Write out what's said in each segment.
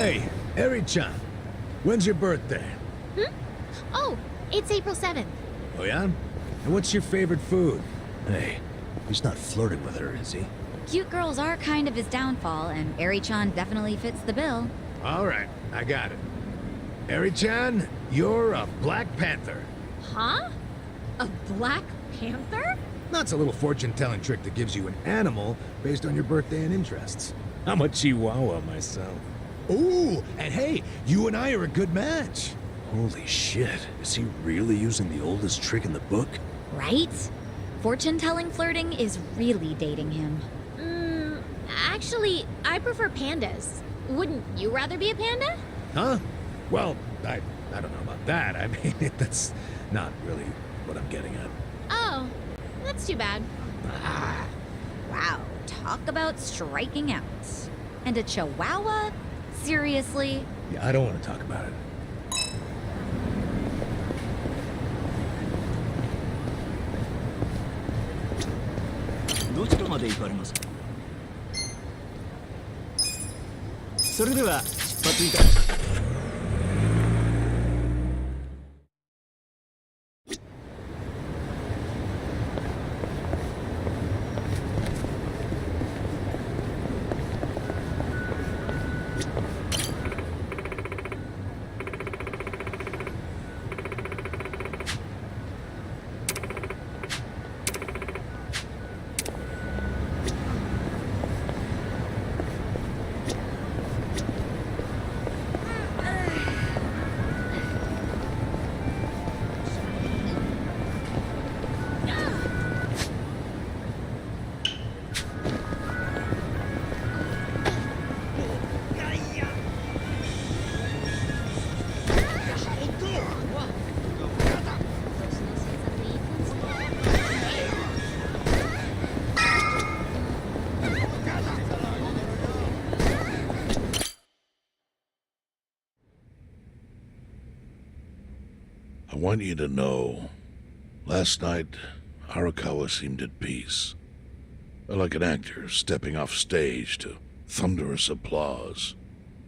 Hey, Eri-chan. When's your birthday? Oh, it's April 7th. Oh, yeah? And what's your favorite food? Hey, he's not flirting with her, is he? Cute girls are kind of his downfall, and Eri-chan definitely fits the bill. All right, I got it. Eri-chan, you're a Black Panther. Huh? A Black Panther? That's a little fortune-telling trick that gives you an animal based on your birthday and interests. I'm a Chihuahua myself. Ooh, and hey, you and I are a good match. Holy shit, is he really using the oldest trick in the book? Right? Fortune-telling flirting is really dating him. Actually, I prefer pandas. Wouldn't you rather be a panda? Huh? Well, I don't know about that. I mean, that's not really what I'm getting at. Oh, that's too bad. Wow, talk about striking out. And a chihuahua? Seriously? Yeah, I don't want to talk about it. どちらまで行かれますか。それでは出発いたします。I want you to know, last night, Arakawa seemed at peace. Like an actor stepping off stage to thunderous applause.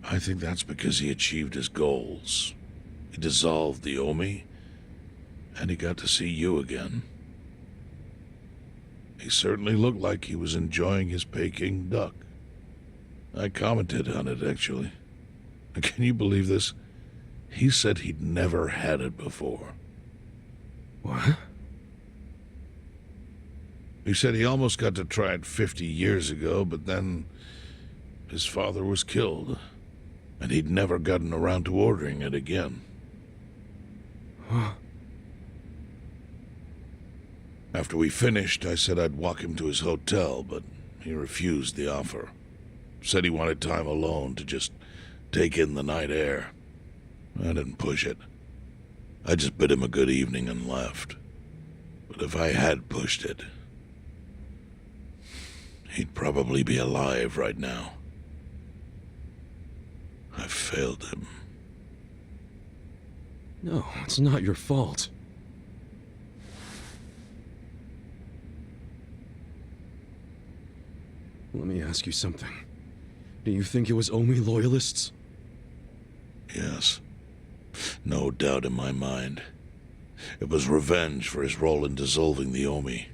I think that's because he achieved his goals. He dissolved the Omi, and he got to see you again. He certainly looked like he was enjoying his Peking duck. I commented on it, actually. Can you believe this? He said he'd never had it before. What? He said he almost got to try it 50 years ago, but then his father was killed, and he'd never gotten around to ordering it again. Huh. After we finished, I said I'd walk him to his hotel, but he refused the offer. Said he wanted time alone to just take in the night air. I didn't push it. I just bid him a good evening and left. But if I had pushed it, he'd probably be alive right now. I failed him. No, it's not your fault. Let me ask you something. Do you think it was Omi loyalists? Yes. No doubt in my mind. It was revenge for his role in dissolving the Omi.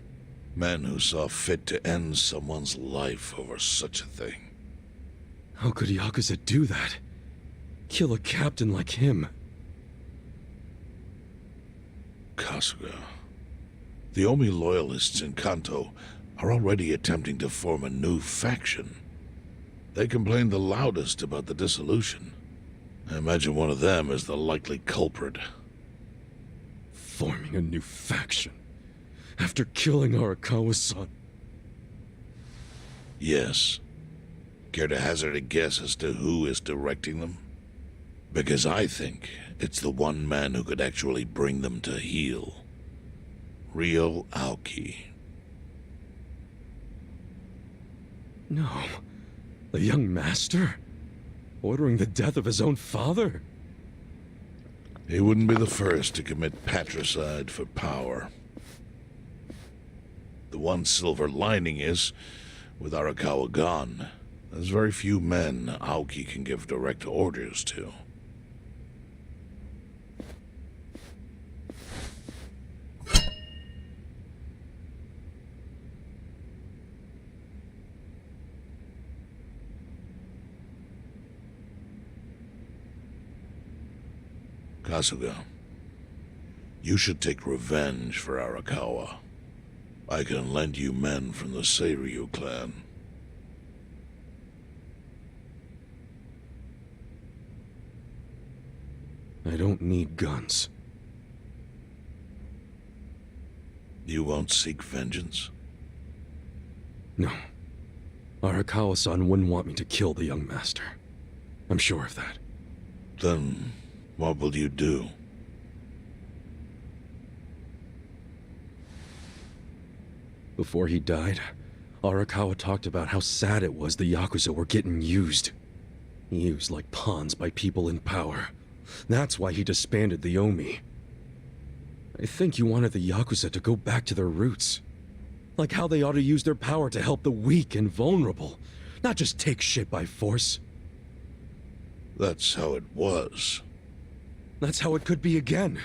Men who saw fit to end someone's life over such a thing. How could Yakuza do that? Kill a captain like him? Kasuga. The Omi loyalists in Kanto are already attempting to form a new faction. They complained the loudest about the dissolution. I imagine one of them is the likely culprit. Forming a new faction? After killing Arakawa-san? Yes. Care to hazard a guess as to who is directing them? Because I think it's the one man who could actually bring them to heel. Ryo Aoki. No. The young master? Ordering the death of his own father? He wouldn't be the first to commit patricide for power. The one silver lining is, with Arakawa gone, There's very few men Aoki can give direct orders to. Kasuga, you should take revenge for Arakawa. I can lend you men from the Seiryu clan. I don't need guns. You won't seek vengeance? No. Arakawa-san wouldn't want me to kill the young master. I'm sure of that. Then, what will you do? Before he died, Arakawa talked about how sad it was the Yakuza were getting used. Used like pawns by people in power. That's why he disbanded the Omi. I think he wanted the Yakuza to go back to their roots. Like how they ought to use their power to help the weak and vulnerable, not just take shit by force. That's how it was. That's how it could be again.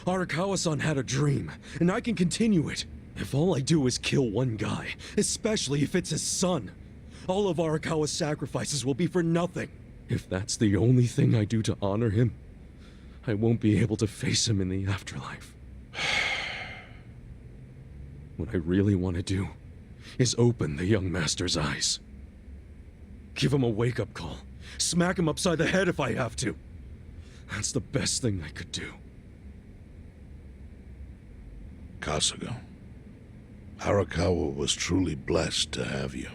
Arakawa-san had a dream, and I can continue it. If all I do is kill one guy, especially if it's his son, all of Arakawa's sacrifices will be for nothing. If that's the only thing I do to honor him, I won't be able to face him in the afterlife. What I really want to do is open the young master's eyes. Give him a wake-up call. Smack him upside the head if I have to. That's the best thing I could do. Kasuga, Arakawa was truly blessed to have you.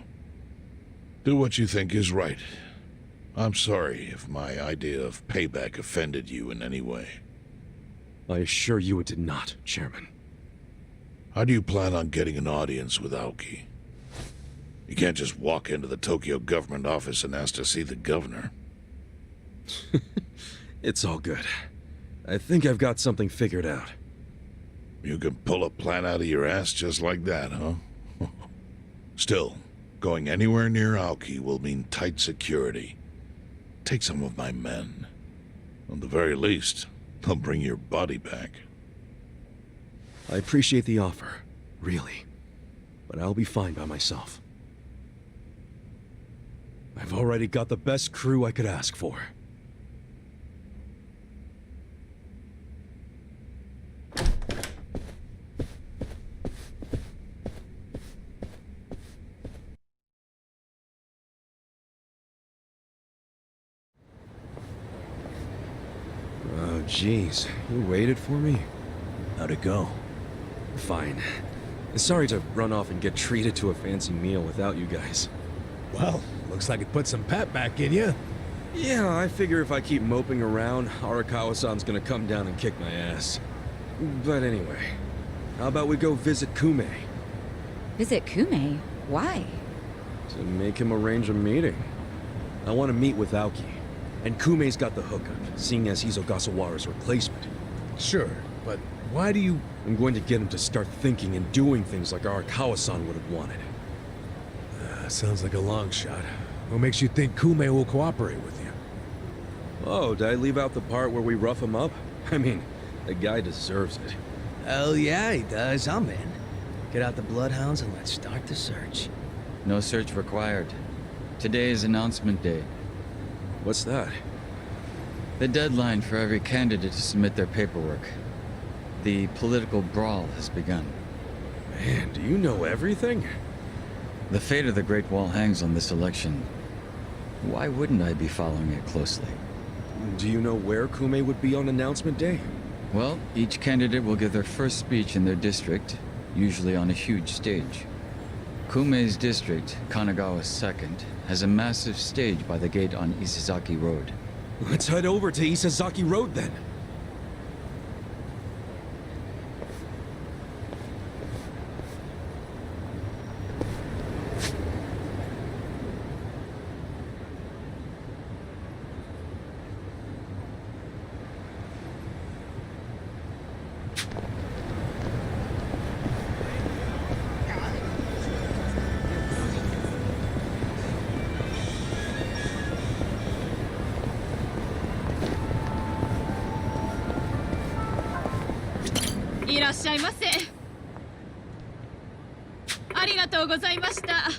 Do what you think is right. I'm sorry if my idea of payback offended you in any way. I assure you it did not, Chairman. How do you plan on getting an audience with Aoki? You can't just walk into the Tokyo government office and ask to see the governor. It's all good. I think I've got something figured out. You can pull a plan out of your ass just like that, huh? Still, going anywhere near Aoki will mean tight security. Take some of my men. At the very least, they'll bring your body back. I appreciate the offer, really. But I'll be fine by myself. I've already got the best crew I could ask for. Oh, jeez. You waited for me? How'd it go? Fine. Sorry to run off and get treated to a fancy meal without you guys. Well, looks like it put some pep back in you. Yeah, I figure if I keep moping around, Arakawa-san's gonna come down and kick my ass. But anyway, how about we go visit Kume? Visit Kume? Why? To make him arrange a meeting. I want to meet with Aoki. And Kume's got the hookup, seeing as he's Ogasawara's replacement. Sure, but why do you... I'm going to get him to start thinking and doing things like Arakawa-san would have wanted. Sounds like a long shot. What makes you think Kume will cooperate with you? Oh, did I leave out the part where we rough him up? I mean, the guy deserves it. Hell yeah, he does. I'm in. Get out the bloodhounds and let's start the search. No search required. Today is announcement day. What's that? The deadline for every candidate to submit their paperwork. The political brawl has begun. Man, do you know everything? The fate of the Great Wall hangs on this election. Why wouldn't I be following it closely? Do you know where Kume would be on announcement day? Well, each candidate will give their first speech in their district, usually on a huge stage. Kume's district, Kanagawa's second, has a massive stage by the gate on Isazaki Road. Let's head over to Isazaki Road then. いらっしゃいませ。ありがとうございました。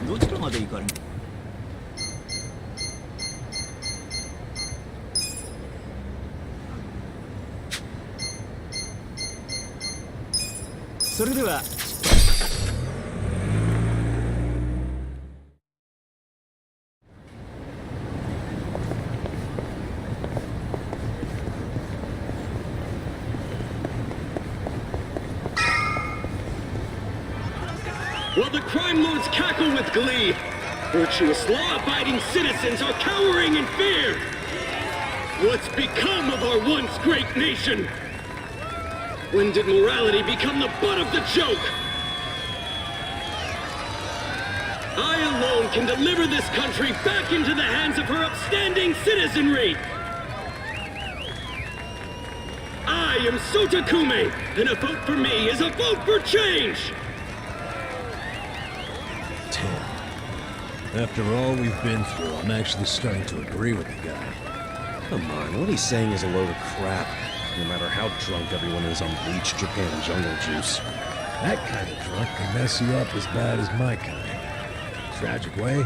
どちらまで行かれる？それでは。While the crime lords cackle with glee, virtuous law-abiding citizens are cowering in fear. What's become of our once great nation? When did morality become the butt of the joke? I alone can deliver this country back into the hands of her upstanding citizenry. I am Sota Kume, and a vote for me is a vote for change! After all we've been through, I'm actually starting to agree with the guy. Come on, what he's saying is a load of crap. No matter how drunk everyone is on bleach, Japan, and jungle juice. That kind of drunk can mess you up as bad as my kind. Tragic way,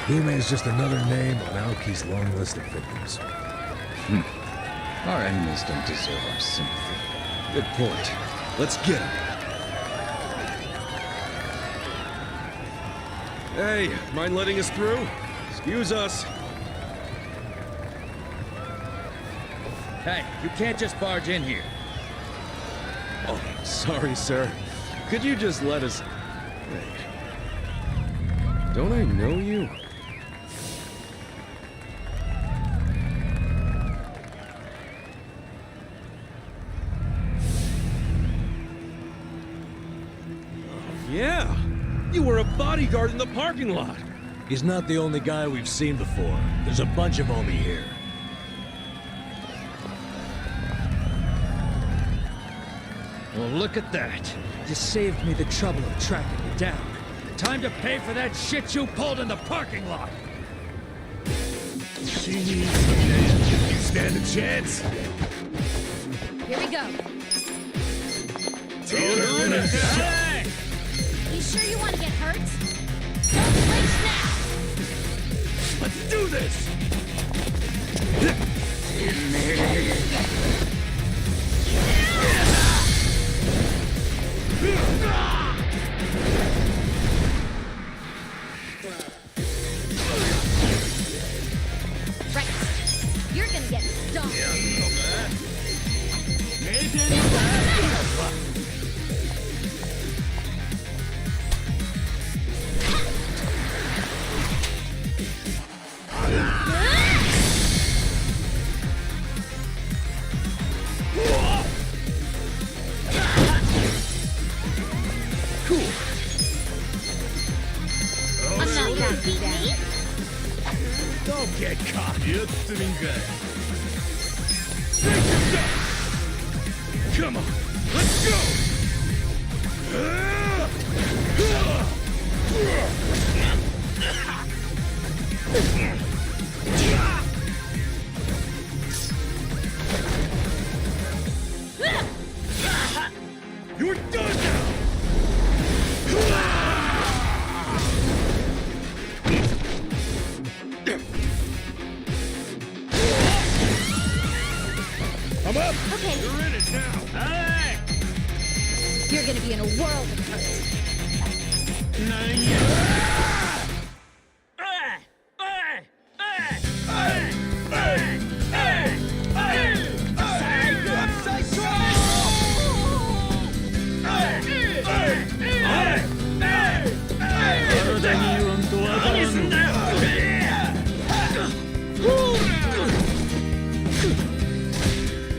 Kume is just another name on Aoki's long list of victims. Our enemies don't deserve our sympathy. Good point. Let's get him. Hey, mind letting us through? Excuse us. Hey, you can't just barge in here. Oh, sorry, sir. Could you just let us... Wait. Don't I know you? Yeah! You were a bodyguard in the parking lot! He's not the only guy we've seen before. There's a bunch of Omi here. Well, look at that. You saved me the trouble of tracking you down. Time to pay for that shit you pulled in the parking lot! She needs the man. You stand a chance? Here we go. Take her in a shot! Hey! You sure you want to get hurt? Don't flinch now! Let's do this! Right. You're gonna get stomped. I'm not backing down. Don't get caught! Come on, let's go! You're done now! I'm up! Okay, You're in it now! Hey! you're gonna be in a world of hurt.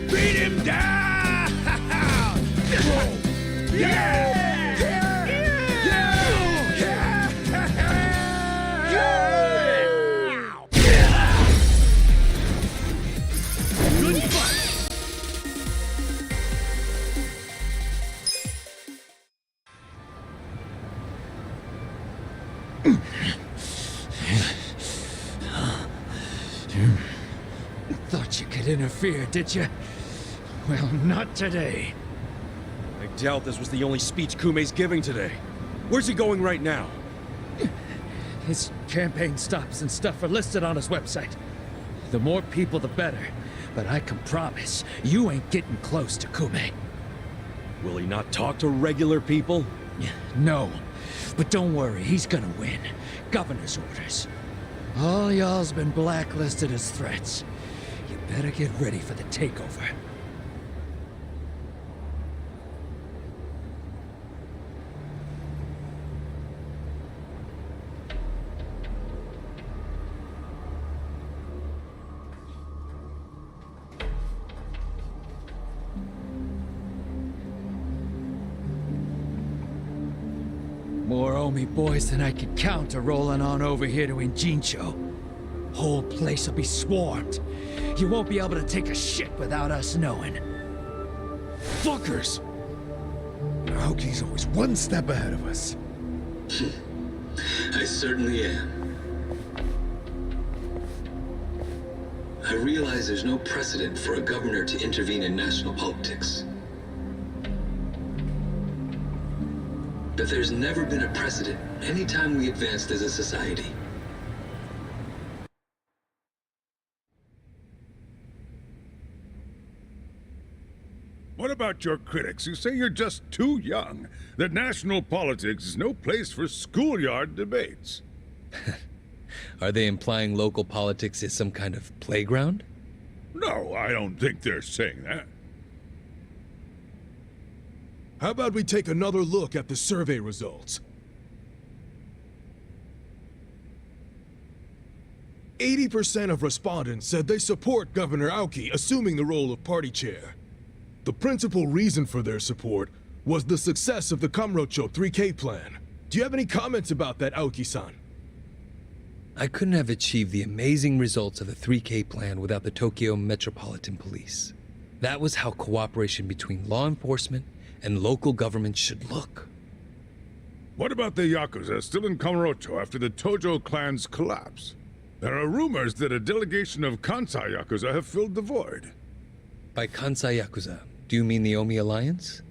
Beat him down! Yeah! Yeah! Yeah! Thought you could interfere, did you? Well, not today. I doubt this was the only speech Kume's giving today. Where's he going right now? His campaign stops and stuff are listed on his website. The more people, the better. But I can promise, you ain't getting close to Kume. Will he not talk to regular people? No. But don't worry, he's gonna win. Governor's orders. All y'all's been blacklisted as threats. You better get ready for the takeover. More Omi boys than I could count are rolling on over here to Injincho. Whole place will be swarmed. You won't be able to take a shit without us knowing. Fuckers! Aoki's always one step ahead of us. I certainly am. I realize there's no precedent for a governor to intervene in national politics. But there's never been a precedent anytime we advanced as a society. What about your critics who say you're just too young? That national politics is no place for schoolyard debates? Are they implying local politics is some kind of playground? No, I don't think they're saying that. How about we take another look at the survey results? 80% of respondents said they support Governor Aoki assuming the role of party chair. The principal reason for their support was the success of the Kamurocho 3K plan. Do you have any comments about that, Aoki-san? I couldn't have achieved the amazing results of the 3K plan without the Tokyo Metropolitan Police. That was how cooperation between law enforcement and local government should look. What about the Yakuza still in Kamurocho after the Tojo clan's collapse? There are rumors that a delegation of Kansai Yakuza have filled the void. By Kansai Yakuza, do you mean the Omi Alliance?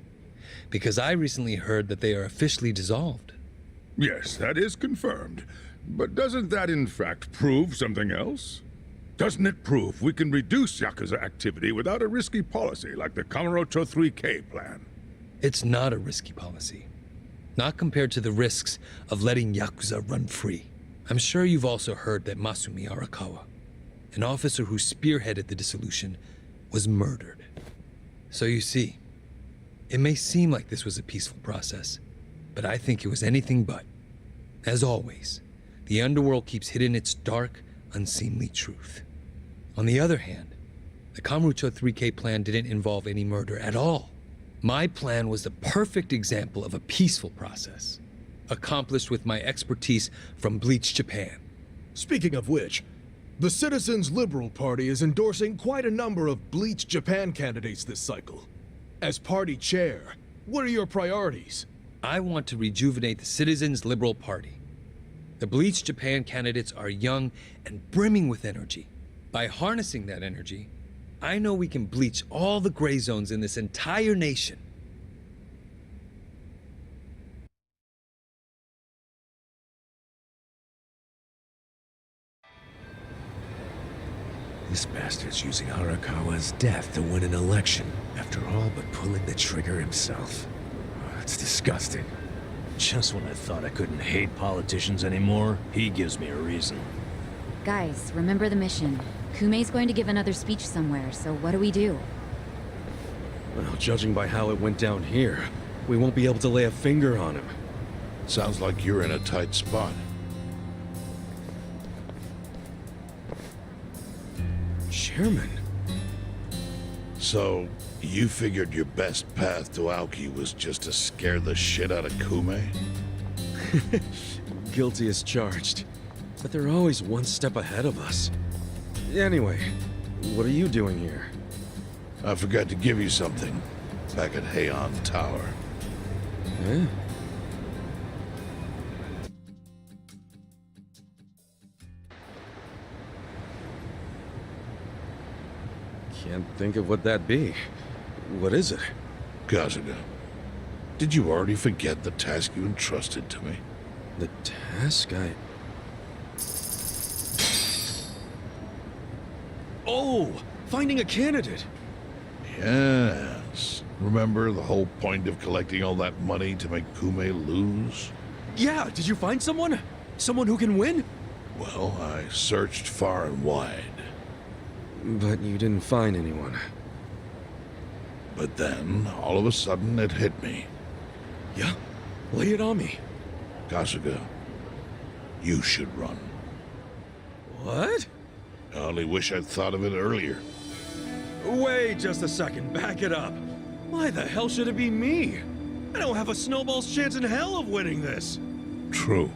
Because I recently heard that they are officially dissolved. Yes, that is confirmed. But doesn't that in fact prove something else? Doesn't it prove we can reduce Yakuza activity without a risky policy like the Kamurocho 3K plan? It's not a risky policy. Not compared to the risks of letting Yakuza run free. I'm sure you've also heard that Masumi Arakawa, an officer who spearheaded the dissolution, was murdered. So you see, it may seem like this was a peaceful process, but I think it was anything but. As always, the underworld keeps hidden its dark, unseemly truth. On the other hand, the Kamurocho 3K plan didn't involve any murder at all. My plan was the perfect example of a peaceful process, accomplished with my expertise from Bleach Japan. Speaking of which, the Citizens Liberal Party is endorsing quite a number of Bleach Japan candidates this cycle. As party chair, what are your priorities? I want to rejuvenate the Citizens Liberal Party. The Bleach Japan candidates are young and brimming with energy. By harnessing that energy, I know we can bleach all the gray zones in this entire nation. This bastard's using Arakawa's death to win an election, after all but pulling the trigger himself. Oh, it's disgusting. Just when I thought I couldn't hate politicians anymore, he gives me a reason. Guys, remember the mission. Kume's going to give another speech somewhere, so what do we do? Well, judging by how it went down here, we won't be able to lay a finger on him. Sounds like you're in a tight spot. Chairman? So, you figured your best path to Aoki was just to scare the shit out of Kume? Guilty as charged. But they're always one step ahead of us. Anyway, what are you doing here? I forgot to give you something back at Heian Tower. Eh? Can't think of what that'd be. What is it? Kasuga, did you already forget the task you entrusted to me? The task Oh! Finding a candidate! Yes. Remember the whole point of collecting all that money to make Kume lose? Yeah, did you find someone? Someone who can win? Well, I searched far and wide. But you didn't find anyone. But then, all of a sudden, it hit me. Yeah? Lay it on me. Kasuga, you should run. What? I only wish I'd thought of it earlier. Wait just a second, back it up. Why the hell should it be me? I don't have a snowball's chance in hell of winning this. True.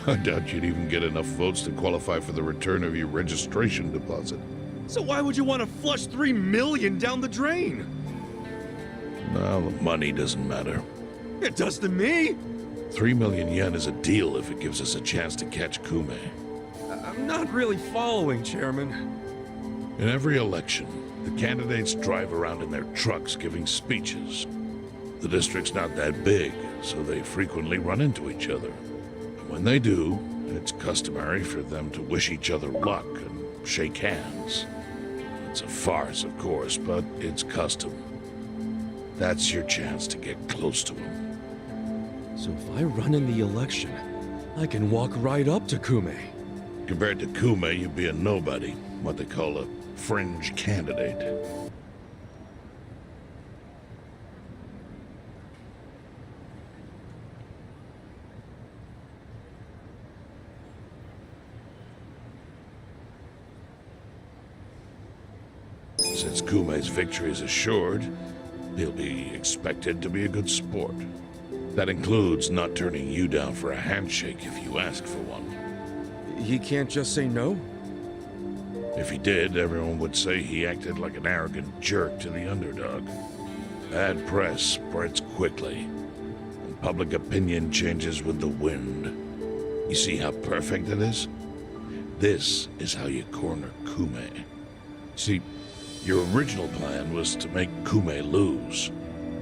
I doubt you'd even get enough votes to qualify for the return of your registration deposit. So why would you want to flush 3 million down the drain? Well, the money doesn't matter. It does to me. 3 million yen is a deal if it gives us a chance to catch Kume. I'm not really following, Chairman. In every election, the candidates drive around in their trucks giving speeches. The district's not that big, so they frequently run into each other. And when they do, it's customary for them to wish each other luck and shake hands. It's a farce, of course, but it's custom. That's your chance to get close to him. So if I run in the election, I can walk right up to Kume. Compared to Kume, you'd be a nobody, what they call a fringe candidate. Since Kume's victory is assured, he'll be expected to be a good sport. That includes not turning you down for a handshake if you ask for one. He can't just say no? If he did, everyone would say he acted like an arrogant jerk to the underdog. Bad press spreads quickly, and public opinion changes with the wind. You see how perfect it is? This is how you corner Kume. See, your original plan was to make Kume lose,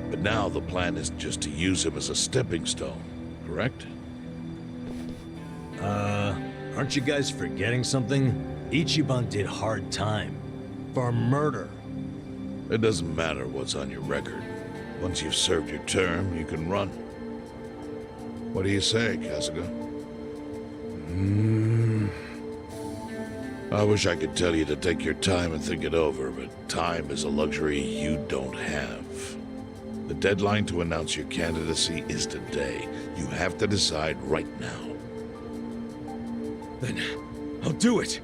but now the plan is just to use him as a stepping stone, correct? Aren't you guys forgetting something? Ichiban did hard time. For murder. It doesn't matter what's on your record. Once you've served your term, you can run. What do you say, Kasuga? I wish I could tell you to take your time and think it over, but time is a luxury you don't have. The deadline to announce your candidacy is today. You have to decide right now. Then I'll do it.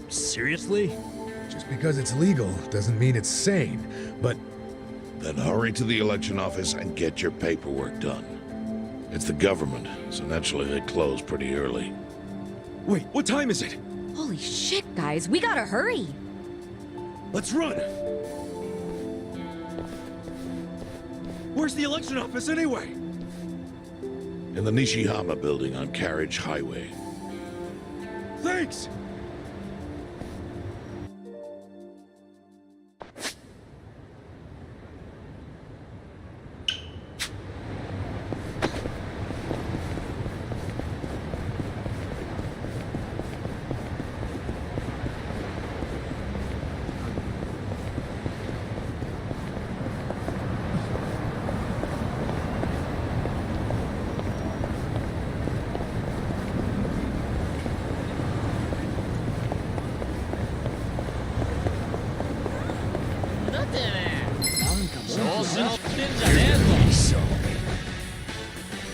Seriously? Just because it's legal doesn't mean it's sane, but... Then hurry to the election office and get your paperwork done. It's the government, so naturally they close pretty early. Wait, what time is it? Holy shit, guys, we gotta hurry. Let's run! Where's the election office anyway? In the Nishihama building on Carriage Highway. Thanks!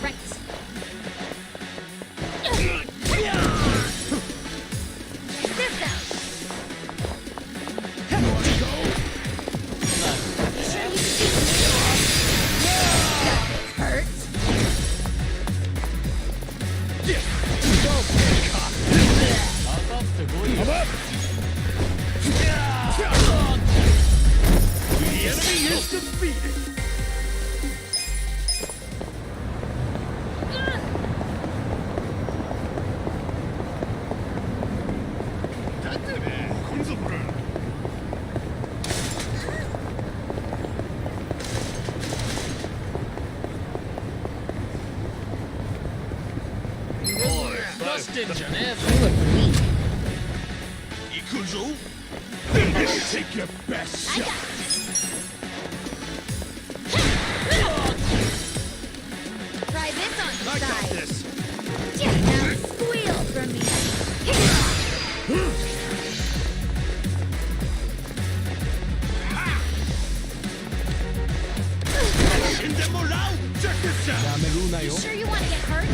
Right. Sit down. Hurt. Come up! The enemy is defeated! Trust in Geneva. You look weak. Yakuza? Take your best I shot. got it. Try this on the I got side. this. Now squeal for me. Check this out. You sure you want to get hurt?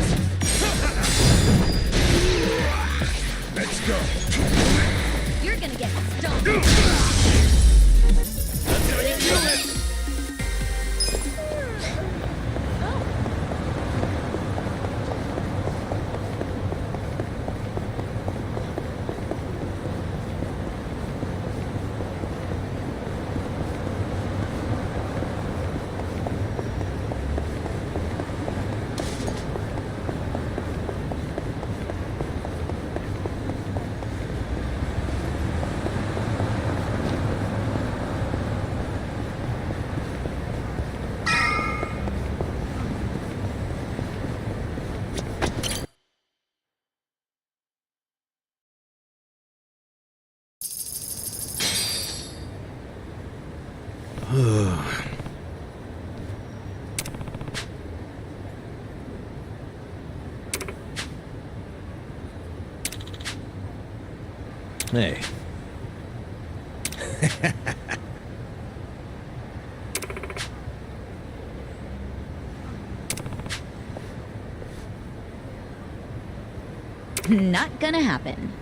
Let's go. You're gonna get stoned. That's how you do it. Hey. Not gonna happen.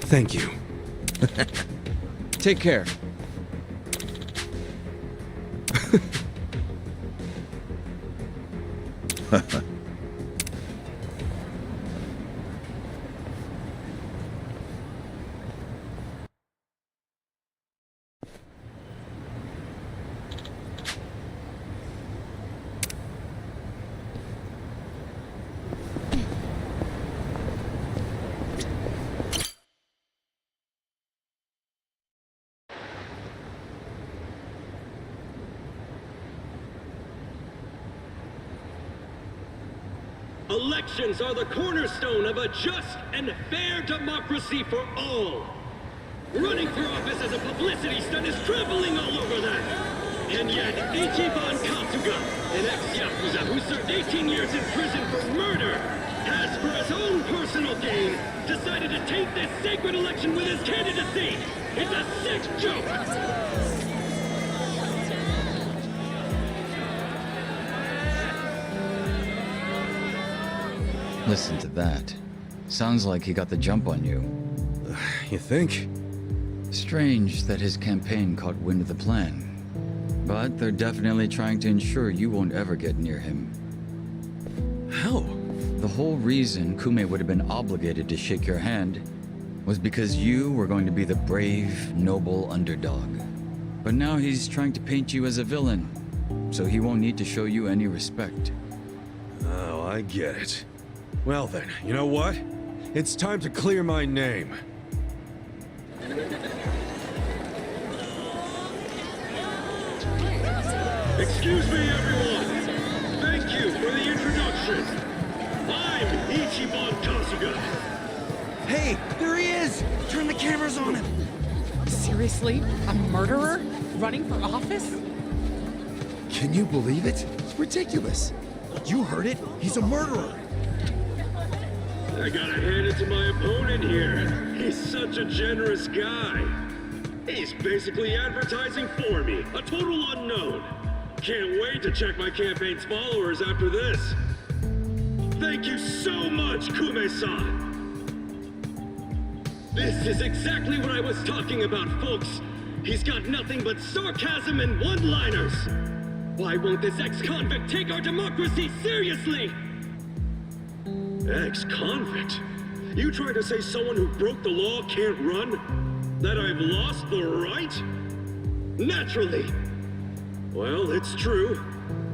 Thank you. Take care. Elections are the cornerstone of a just and fair democracy for all. Running for office as a publicity stunt is trampling all over that. And yet, Ichiban Kasuga, an ex-Yakuza who served 18 years in prison for murder, has, for his own personal gain, decided to take this sacred election with his candidacy! It's a sick joke! Listen to that. Sounds like he got the jump on you. You think? Strange that his campaign caught wind of the plan. But they're definitely trying to ensure you won't ever get near him. How? The whole reason Kume would have been obligated to shake your hand was because you were going to be the brave, noble underdog. But now he's trying to paint you as a villain, so he won't need to show you any respect. Oh, I get it. Well then, you know what? It's time to clear my name. Excuse me, everyone! Thank you for the introduction! I'm Ichiban Kasuga! Hey, there he is! Turn the cameras on him! Seriously? A murderer? Running for office? Can you believe it? It's ridiculous. You heard it. He's a murderer. I gotta hand it to my opponent here. He's such a generous guy. He's basically advertising for me, a total unknown. Can't wait to check my campaign's followers after this. Thank you so much, Kume-san. This is exactly what I was talking about, folks. He's got nothing but sarcasm and one-liners. Why won't this ex-convict take our democracy seriously? Ex-convict? You try to say someone who broke the law can't run? That I've lost the right? Naturally. Well, it's true.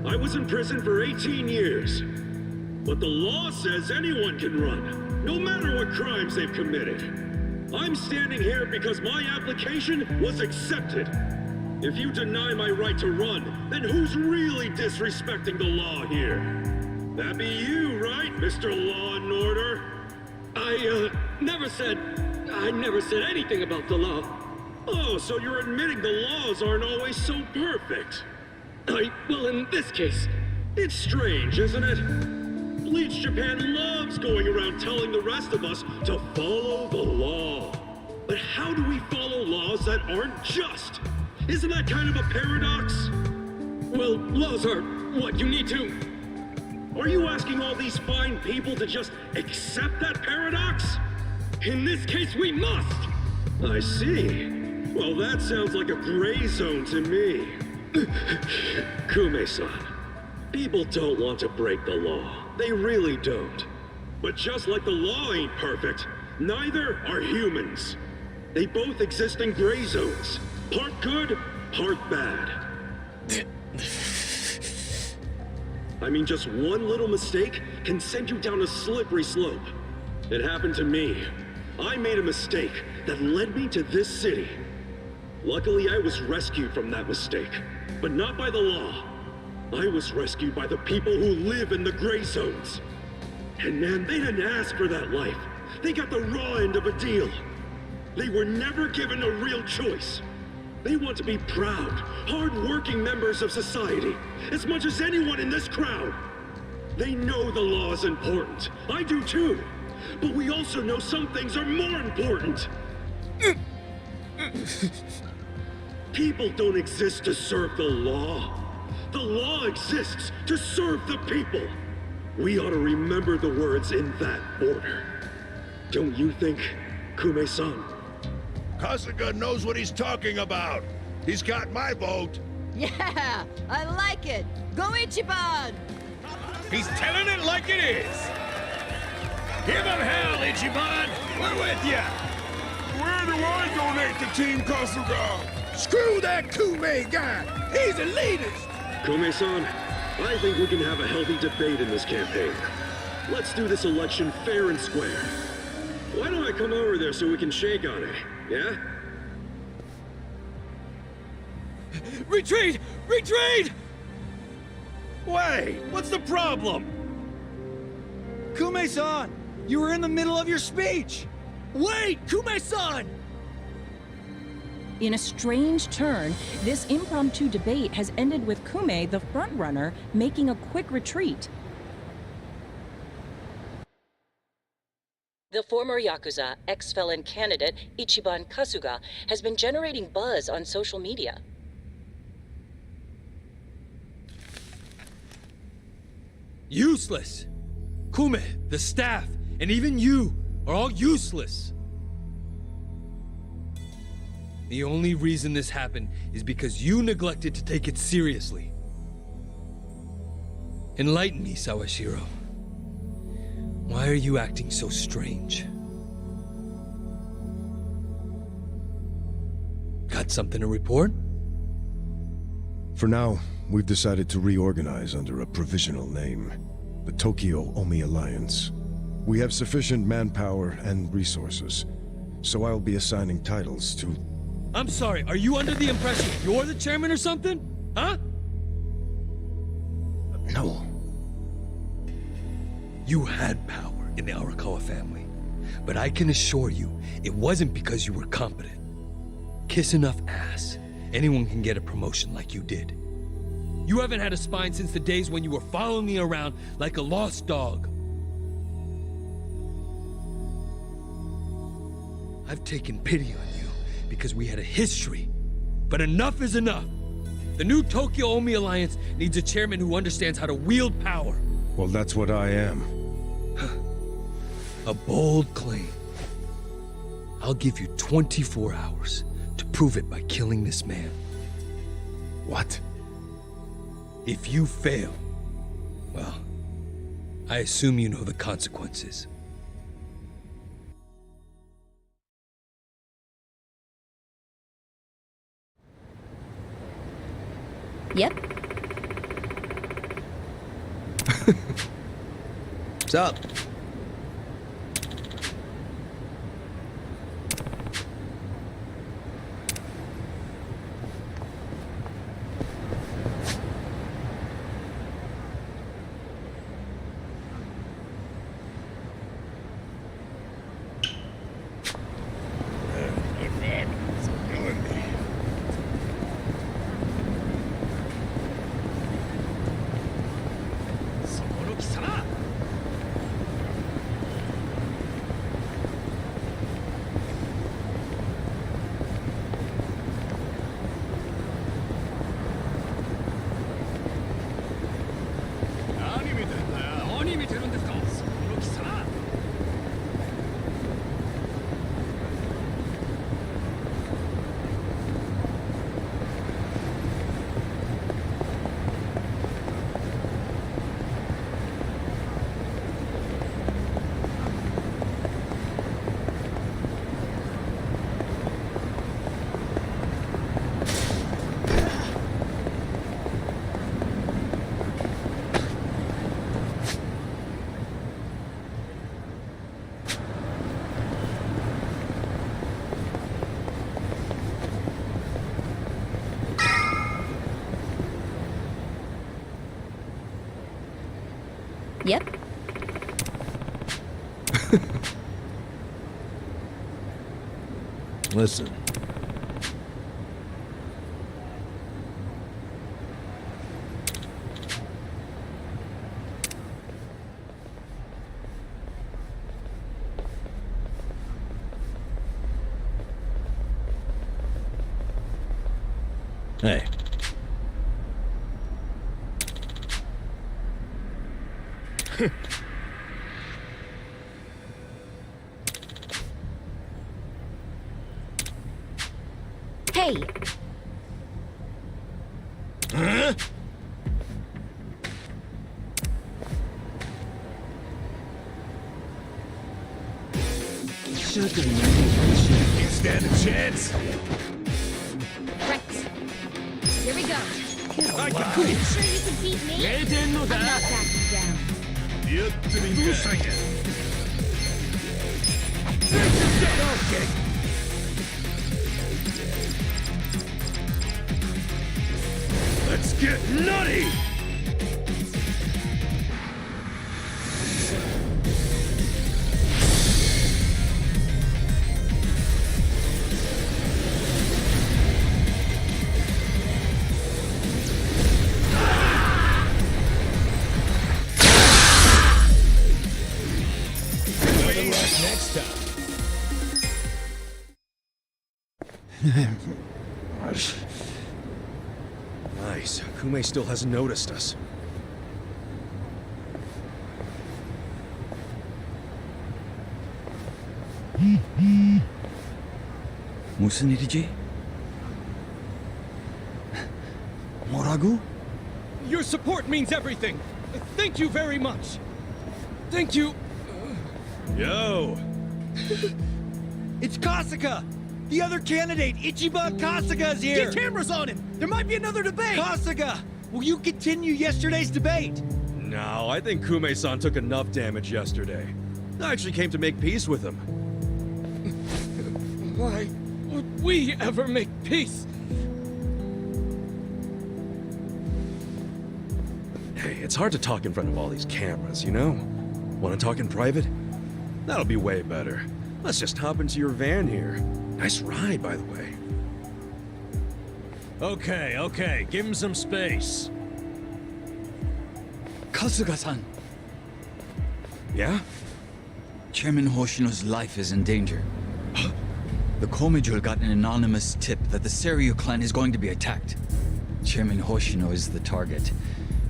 I was in prison for 18 years. But the law says anyone can run, no matter what crimes they've committed. I'm standing here because my application was accepted. If you deny my right to run, then who's really disrespecting the law here? That'd be you, right, Mr. Law and Order? I never said anything about the law. Oh, so you're admitting the laws aren't always so perfect. Well, in this case, it's strange, isn't it? Bleach Japan loves going around telling the rest of us to follow the law. But how do we follow laws that aren't just? Isn't that kind of a paradox? Well, laws are what you need to... Are you asking all these fine people to just accept that paradox? In this case, we must! I see. Well, that sounds like a gray zone to me. Kume-san, people don't want to break the law. They really don't. But just like the law ain't perfect, neither are humans. They both exist in gray zones. Part good, part bad. I mean, just one little mistake can send you down a slippery slope. It happened to me. I made a mistake that led me to this city. Luckily, I was rescued from that mistake, but not by the law. I was rescued by the people who live in the gray zones. And man, they didn't ask for that life. They got the raw end of a deal. They were never given a real choice. They want to be proud, hard-working members of society, as much as anyone in this crowd. They know the law is important. I do too. But we also know some things are more important. People don't exist to serve the law. The law exists to serve the people. We ought to remember the words in that order. Don't you think, Kume-san? Kasuga knows what he's talking about. He's got my vote. Yeah, I like it. Go Ichiban! He's telling it like it is. Give him hell, Ichiban. We're with ya. Where do I donate to Team Kasuga? Screw that Kume guy. He's a elitist. Kume-san, I think we can have a healthy debate in this campaign. Let's do this election fair and square. Why don't I come over there so we can shake on it, yeah? Retreat! Retreat! Wait, what's the problem? Kume-san, you were in the middle of your speech. Wait, Kume-san! In a strange turn, this impromptu debate has ended with Kume, the frontrunner, making a quick retreat. The former Yakuza ex-felon candidate, Ichiban Kasuga, has been generating buzz on social media. Useless! Kume, the staff, and even you are all useless! The only reason this happened is because you neglected to take it seriously. Enlighten me, Sawashiro. Why are you acting so strange? Got something to report? For now, we've decided to reorganize under a provisional name, the Tokyo Omi Alliance. We have sufficient manpower and resources, so I'll be assigning titles to... I'm sorry, are you under the impression you're the chairman or something? Huh? No. You had power in the Arakawa family, but I can assure you, it wasn't because you were competent. Kiss enough ass, anyone can get a promotion like you did. You haven't had a spine since the days when you were following me around like a lost dog. I've taken pity on you because we had a history, but enough is enough. The new Tokyo Omi Alliance needs a chairman who understands how to wield power. Well, that's what I am. A bold claim. I'll give you 24 hours to prove it by killing this man. What? If you fail, well, I assume you know the consequences. Yep. What's up? Yep. Listen. Hey. Hey! Huh? Can't stand a chance. Right. Here we go. I can Are you sure you can beat me? I'm not backing down. Okay. Let's get nutty! Kume still hasn't noticed us. 무슨 일이지? 뭐라고? Your support means everything. Thank you very much. Thank you. Yo! It's Kasuga! The other candidate, Ichiban Kasuga, is here! Get cameras on him! There might be another debate! Kasuga! Will you continue yesterday's debate? No, I think Kume-san took enough damage yesterday. I actually came to make peace with him. Why would we ever make peace? Hey, it's hard to talk in front of all these cameras, you know? Want to talk in private? That'll be way better. Let's just hop into your van here. Nice ride, by the way. Okay, give him some space. Kasuga-san, Yeah? Chairman Hoshino's life is in danger. The Komijul got an anonymous tip that the Seiryu clan is going to be attacked. Chairman Hoshino is the target,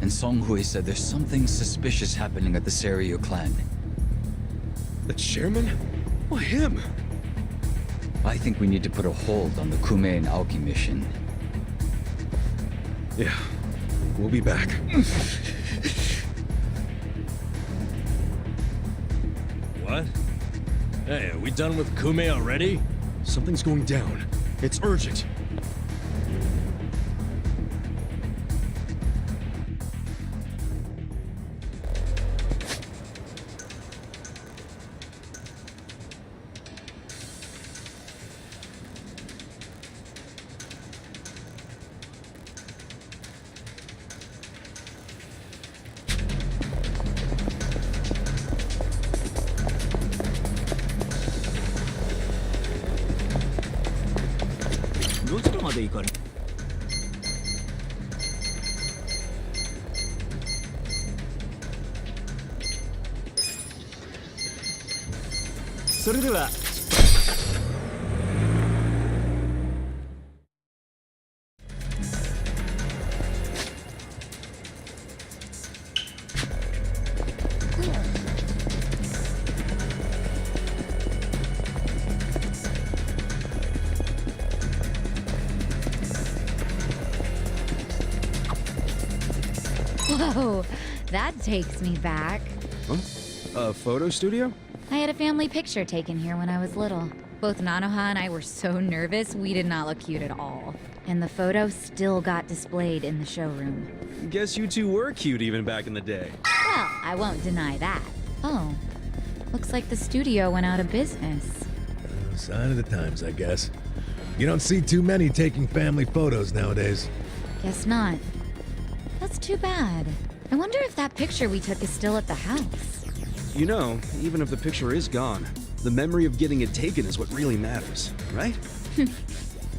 and Song Hui said there's something suspicious happening at the Seiryu clan. The chairman? Why him? I think we need to put a hold on the Kume and Aoki mission. Yeah, we'll be back. What? Hey, are we done with Kume already? Something's going down. It's urgent. Whoa, that takes me back. Huh? A photo studio? I had a family picture taken here when I was little. Both Nanoha and I were so nervous, we did not look cute at all. And the photo still got displayed in the showroom. Guess you two were cute even back in the day. Well, I won't deny that. Oh, looks like the studio went out of business. Sign of the times, I guess. You don't see too many taking family photos nowadays. Guess not. That's too bad. I wonder if that picture we took is still at the house. You know, even if the picture is gone, the memory of getting it taken is what really matters, right?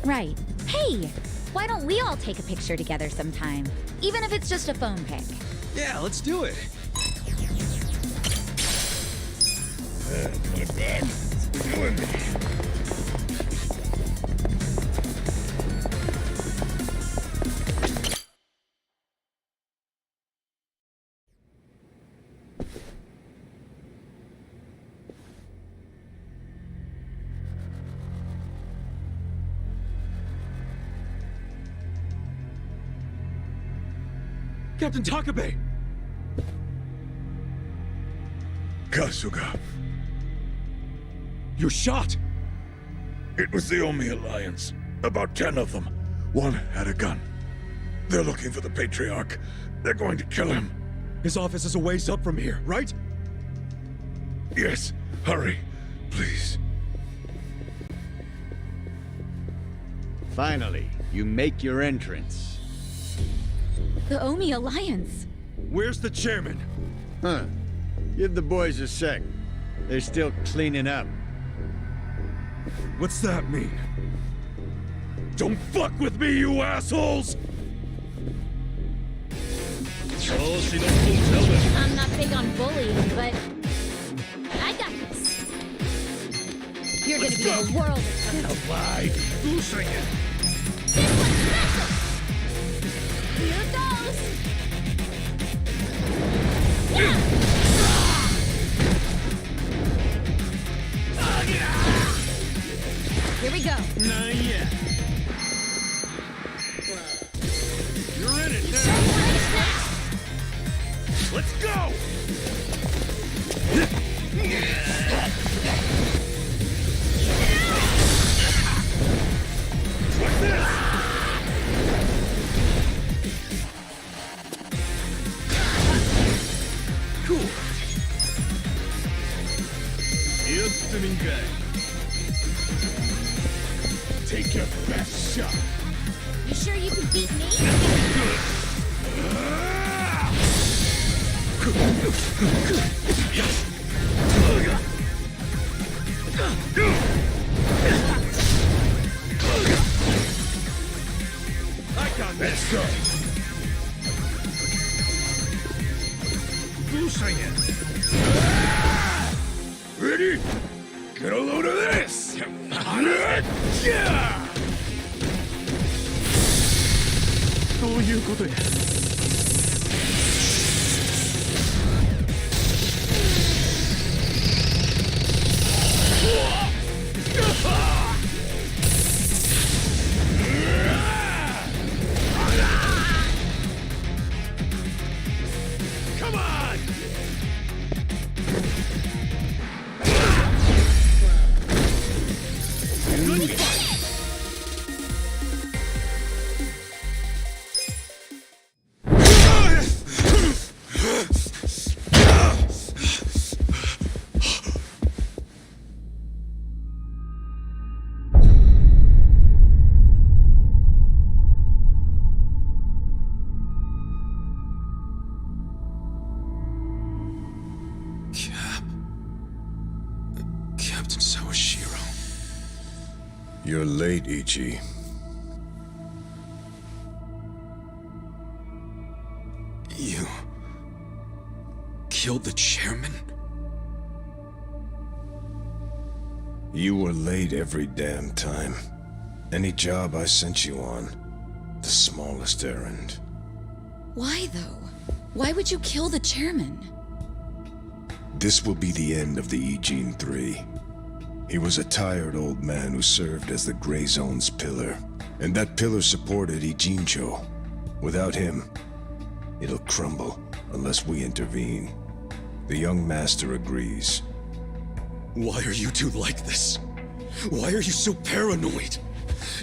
Right. Hey, why don't we all take a picture together sometime? Even if it's just a phone pic. Yeah, let's do it. Captain Takabe! Kasuga. You're shot! It was the Omi Alliance. About 10 of them. One had a gun. They're looking for the Patriarch. They're going to kill him. His office is a ways up from here, right? Yes. Hurry. Please. Finally, you make your entrance. The Omi Alliance. Where's the chairman? Huh. Give the boys a sec. They're still cleaning up. What's that mean? Don't fuck with me, you assholes! I'm not big on bullying, but I got this. You're gonna be in the world of trouble. Alive. Losing it. This one's special. Here goes. we go. Not yet. You're in it now. Let's go! Like this! Cool. Take your best shot. You sure you can beat me? I got this. Let's go. Losing it. Ready? Get a load of this. Yeah. どういうことや。Come on! Good fight! Captain Sawashiro. You're late, Ichi. You killed the chairman? You were late every damn time. Any job I sent you on, the smallest errand. Why, though? Why would you kill the chairman? This will be the end of the E-Gene 3. He was a tired old man who served as the Gray Zone's pillar. And that pillar supported Ijincho. Without him, it'll crumble unless we intervene. The young master agrees. Why are you two like this? Why are you so paranoid?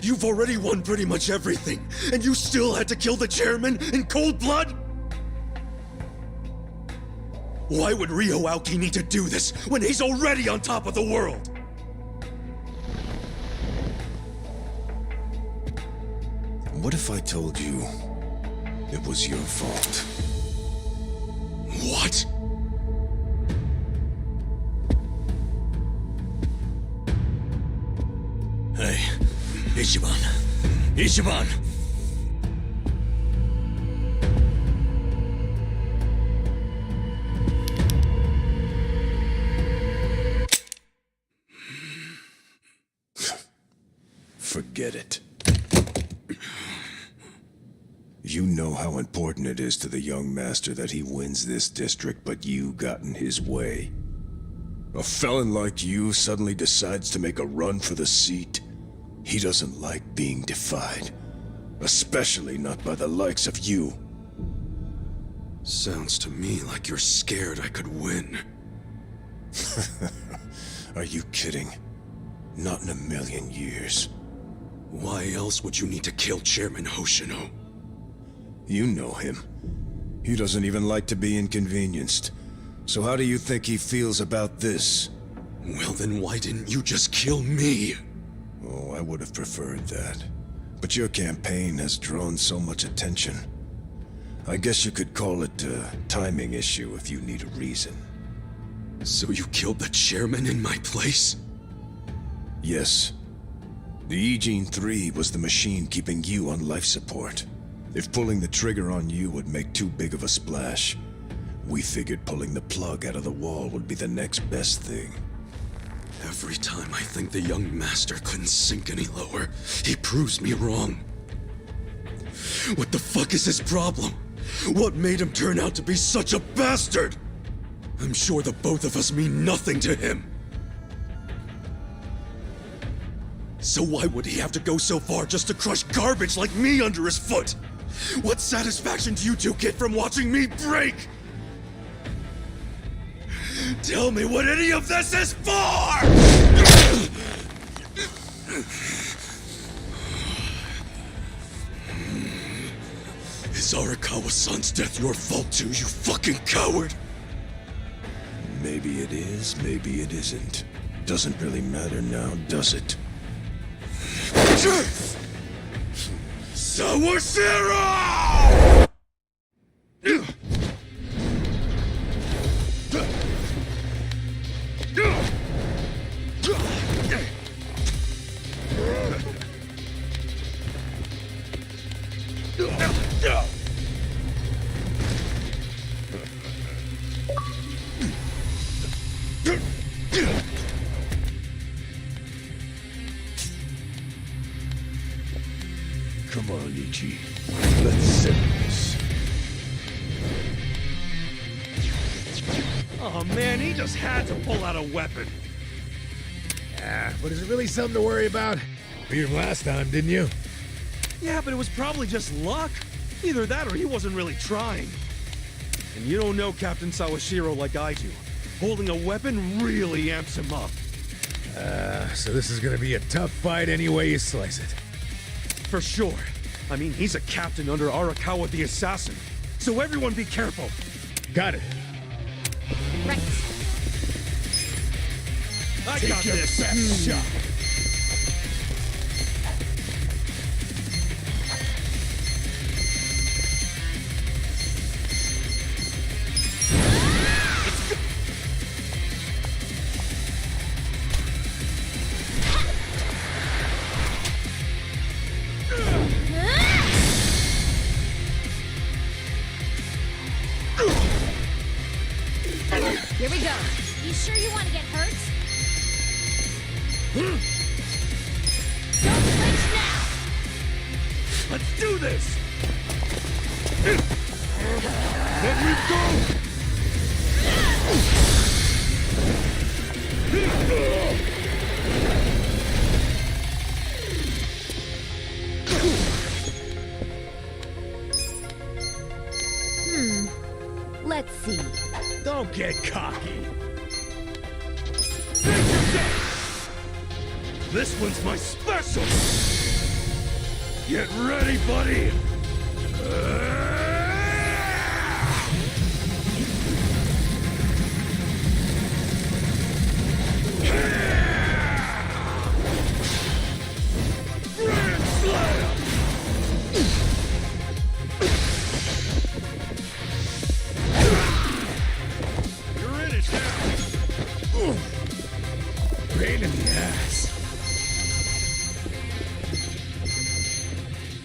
You've already won pretty much everything, and you still had to kill the chairman in cold blood? Why would Ryo Aoki need to do this when he's already on top of the world? What if I told you it was your fault? What? Hey, Ichiban. Ichiban! Forget it. You know how important it is to the young master that he wins this district, but you got in his way. A felon like you suddenly decides to make a run for the seat. He doesn't like being defied. Especially not by the likes of you. Sounds to me like you're scared I could win. Are you kidding? Not in a million years. Why else would you need to kill Chairman Hoshino? You know him. He doesn't even like to be inconvenienced. So how do you think he feels about this? Well, then why didn't you just kill me? Oh, I would have preferred that. But your campaign has drawn so much attention. I guess you could call it a timing issue if you need a reason. So you killed the chairman in my place? Yes. The E-Gene 3 was the machine keeping you on life support. If pulling the trigger on you would make too big of a splash, we figured pulling the plug out of the wall would be the next best thing. Every time I think the young master couldn't sink any lower, he proves me wrong. What the fuck is his problem? What made him turn out to be such a bastard? I'm sure the both of us mean nothing to him. So why would he have to go so far just to crush garbage like me under his foot? What satisfaction do you two get from watching me break? Tell me what any of this is for! Is Arakawa-san's death your fault too, you fucking coward? Maybe it is, maybe it isn't. Doesn't really matter now, does it? Sawashiro! Come on, Ichi. Let's settle this. Oh man, he just had to pull out a weapon. But is it really something to worry about? Beat him last time, didn't you? Yeah, but it was probably just luck. Either that or he wasn't really trying. And you don't know Captain Sawashiro like I do. Holding a weapon really amps him up. So this is gonna be a tough fight any way you slice it. For sure. I mean, he's a captain under Arakawa the Assassin. So everyone be careful. Got it. Right. I Take got your this. best shot. Here we go. You sure you want to get hurt? Don't flinch now! Let's do this! Let me go! Let's see. Don't get cocky. This one's my special! Get ready, buddy! Grand Slam! You're in it now! Pain in the ass.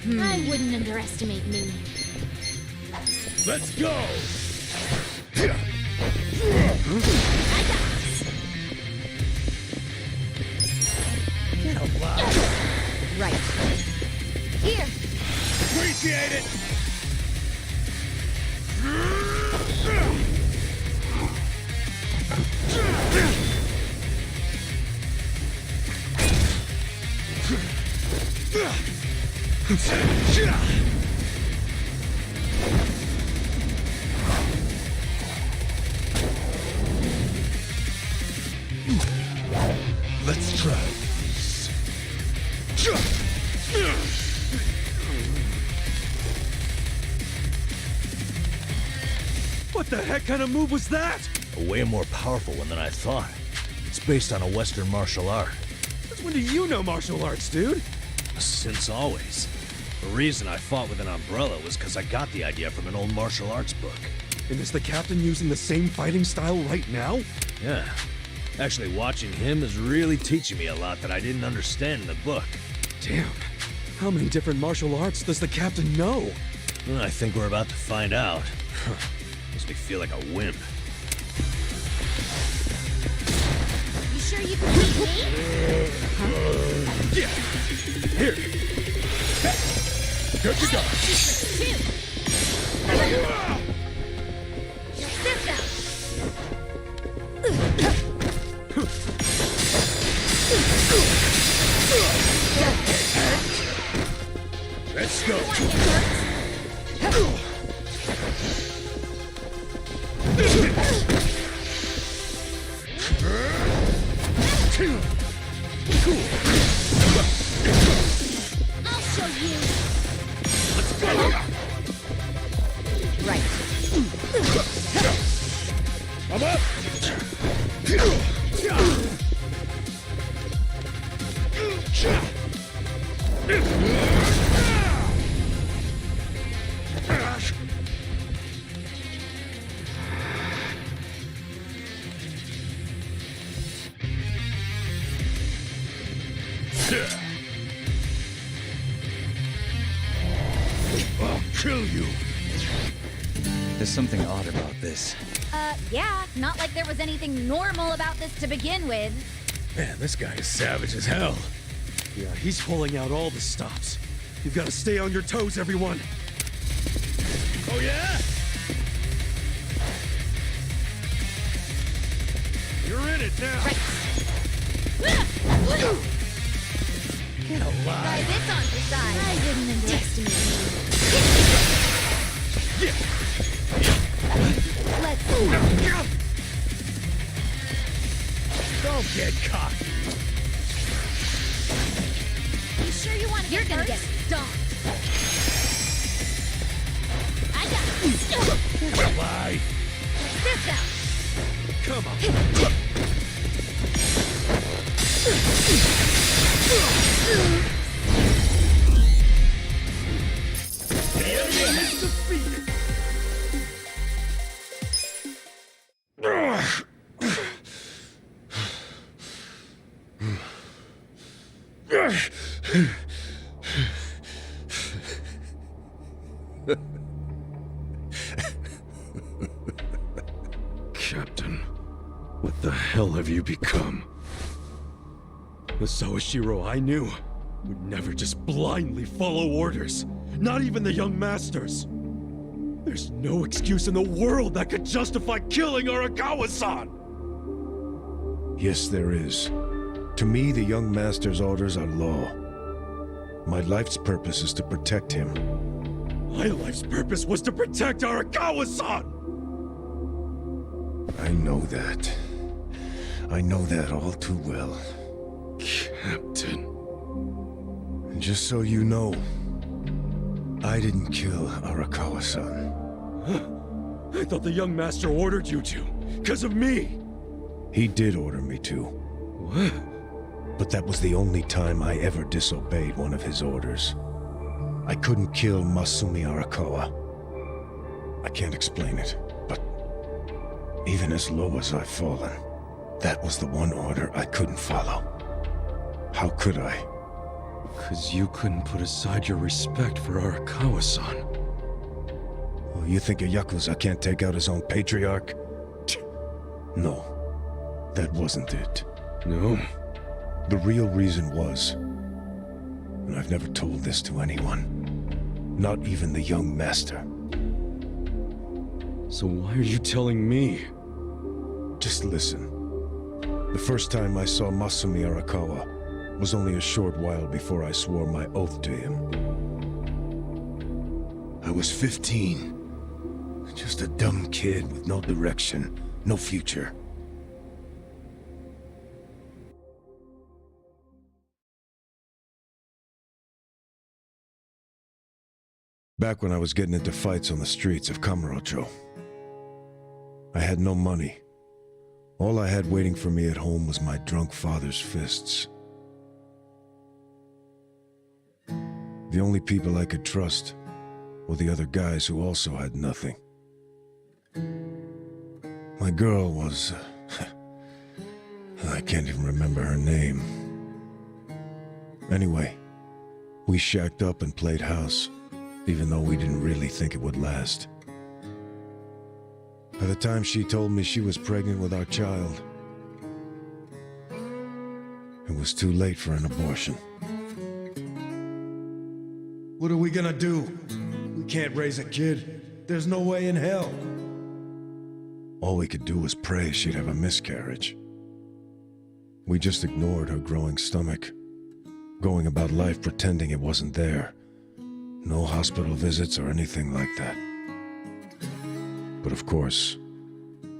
I wouldn't underestimate me. Let's go! Get a lot. Right. Here. Appreciate it! Let's try this. What the heck kind of move was that? A way more powerful one than I thought. It's based on a Western martial art. Since when do you know martial arts, dude? Since always. The reason I fought with an umbrella was because I got the idea from an old martial arts book. And is the captain using the same fighting style right now? Yeah. Actually, watching him is really teaching me a lot that I didn't understand in the book. Damn. How many different martial arts does the captain know? Well, I think we're about to find out. Makes me feel like a wimp. You sure you can beat me? Yeah. Here. Good to go. Your system. I'll show you. Let's go! Right. I'm up! I'll kill you! There's something odd about this. Yeah, not like there was anything normal about this to begin with. Man, this guy is savage as hell. Yeah, he's pulling out all the stops. You've got to stay on your toes, everyone. Oh, yeah? You're in it now. Right. Get alive. Guys, it's on your side. I wouldn't underestimate you. Let's go. Don't get cocky. You sure you want to You're gonna get stomped. I got Get alive. this out. Come on. The enemy is defeated. Captain, what the hell have you become? The Sawashiro I knew would never just blindly follow orders, not even the young masters. There's no excuse in the world that could justify killing Arakawa-san! Yes, there is. To me, the young master's orders are law. My life's purpose is to protect him. My life's purpose was to protect Arakawa-san! I know that. I know that all too well. Captain. And just so you know, I didn't kill Arakawa-san. I thought the young master ordered you to, because of me! He did order me to. What? But that was the only time I ever disobeyed one of his orders. I couldn't kill Masumi Arakawa. I can't explain it, but even as low as I've fallen, that was the one order I couldn't follow. How could I? Because you couldn't put aside your respect for Arakawa-san. Oh, you think a Yakuza can't take out his own patriarch? No, that wasn't it. No? The real reason was, and I've never told this to anyone, not even the young master. So why are you telling me? Just listen. The first time I saw Masumi Arakawa was only a short while before I swore my oath to him. I was 15. Just a dumb kid with no direction, no future. Back when I was getting into fights on the streets of Kamurocho, I had no money. All I had waiting for me at home was my drunk father's fists. The only people I could trust were the other guys who also had nothing. My girl was... I can't even remember her name. Anyway, we shacked up and played house, even though we didn't really think it would last. By the time she told me she was pregnant with our child, it was too late for an abortion. What are we gonna do? We can't raise a kid. There's no way in hell. All we could do was pray she'd have a miscarriage. We just ignored her growing stomach, going about life pretending it wasn't there. No hospital visits or anything like that. But of course,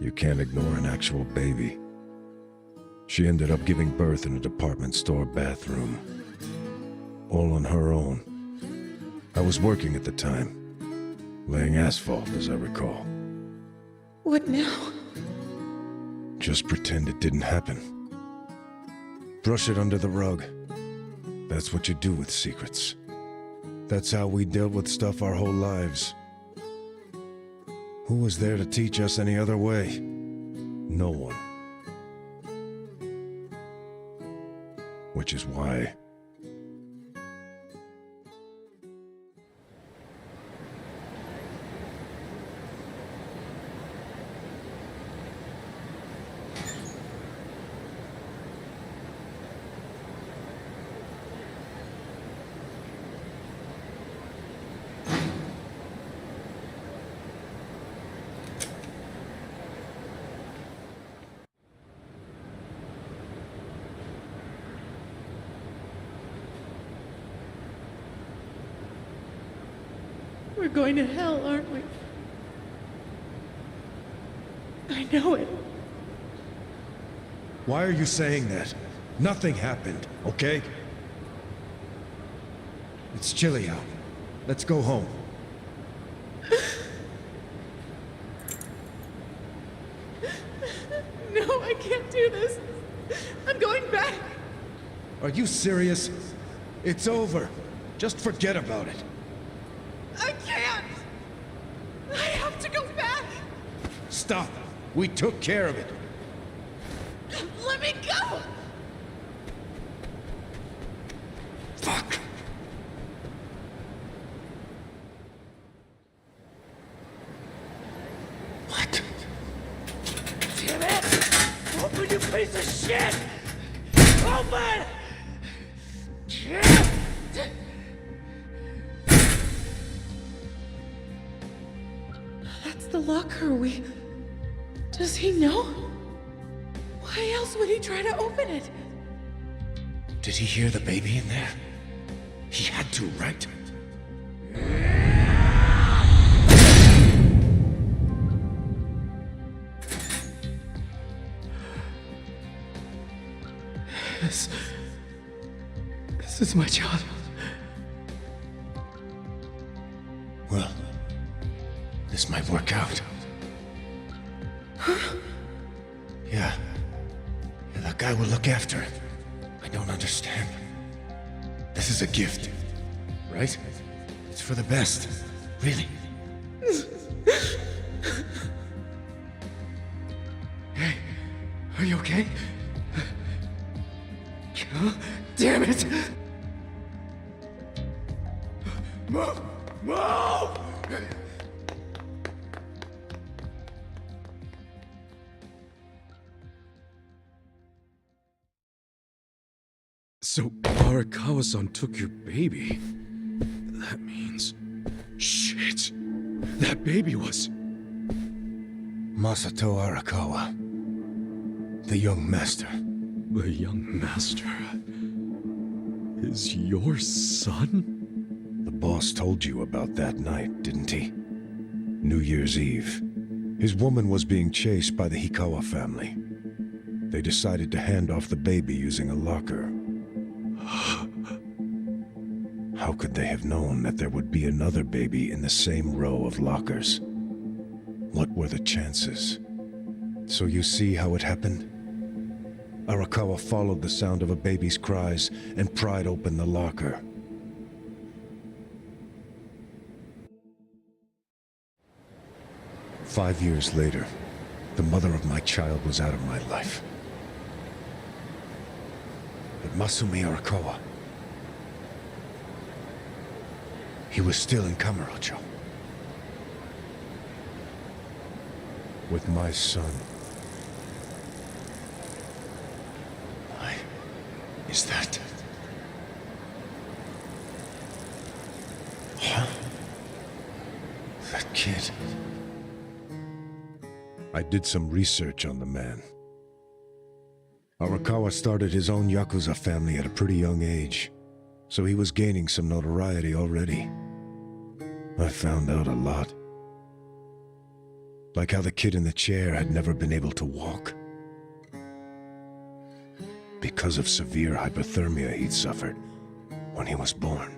you can't ignore an actual baby. She ended up giving birth in a department store bathroom. All on her own. I was working at the time. Laying asphalt, as I recall. What now? Just pretend it didn't happen. Brush it under the rug. That's what you do with secrets. That's how we dealt with stuff our whole lives. Who was there to teach us any other way? No one. Which is why... We're going to hell, aren't we? I know it. Why are you saying that? Nothing happened, okay? It's chilly out. Let's go home. No, I can't do this. I'm going back. Are you serious? It's over. Just forget about it. I can't. I have to go back. Stop. We took care of it. Let me go. Fuck. What? Damn it! Open, you piece of shit! Open! That's the locker Does he know? Why else would he try to open it? Did he hear the baby in there? He had to, right? This is my child. Well, this might work out. Yeah, that guy will look after it. I don't understand. This is a gift, right? It's for the best, really. Hey, are you okay? God damn it! Move! Move! So, Arakawa-san took your baby. That means... Shit! That baby was... Masato Arakawa. The young master. The young master... is your son? The boss told you about that night, didn't he? New Year's Eve. His woman was being chased by the Hikawa family. They decided to hand off the baby using a locker. How could they have known that there would be another baby in the same row of lockers? What were the chances? So you see how it happened? Arakawa followed the sound of a baby's cries and pried open the locker. "5 years later, the mother of my child was out of my life. But Masumi Arakawa, he was still in Kamurocho. With my son. Why is that? Huh? That kid. I did some research on the man. Arakawa started his own Yakuza family at a pretty young age, so he was gaining some notoriety already. I found out a lot. Like how the kid in the chair had never been able to walk. because of severe hypothermia he'd suffered when he was born.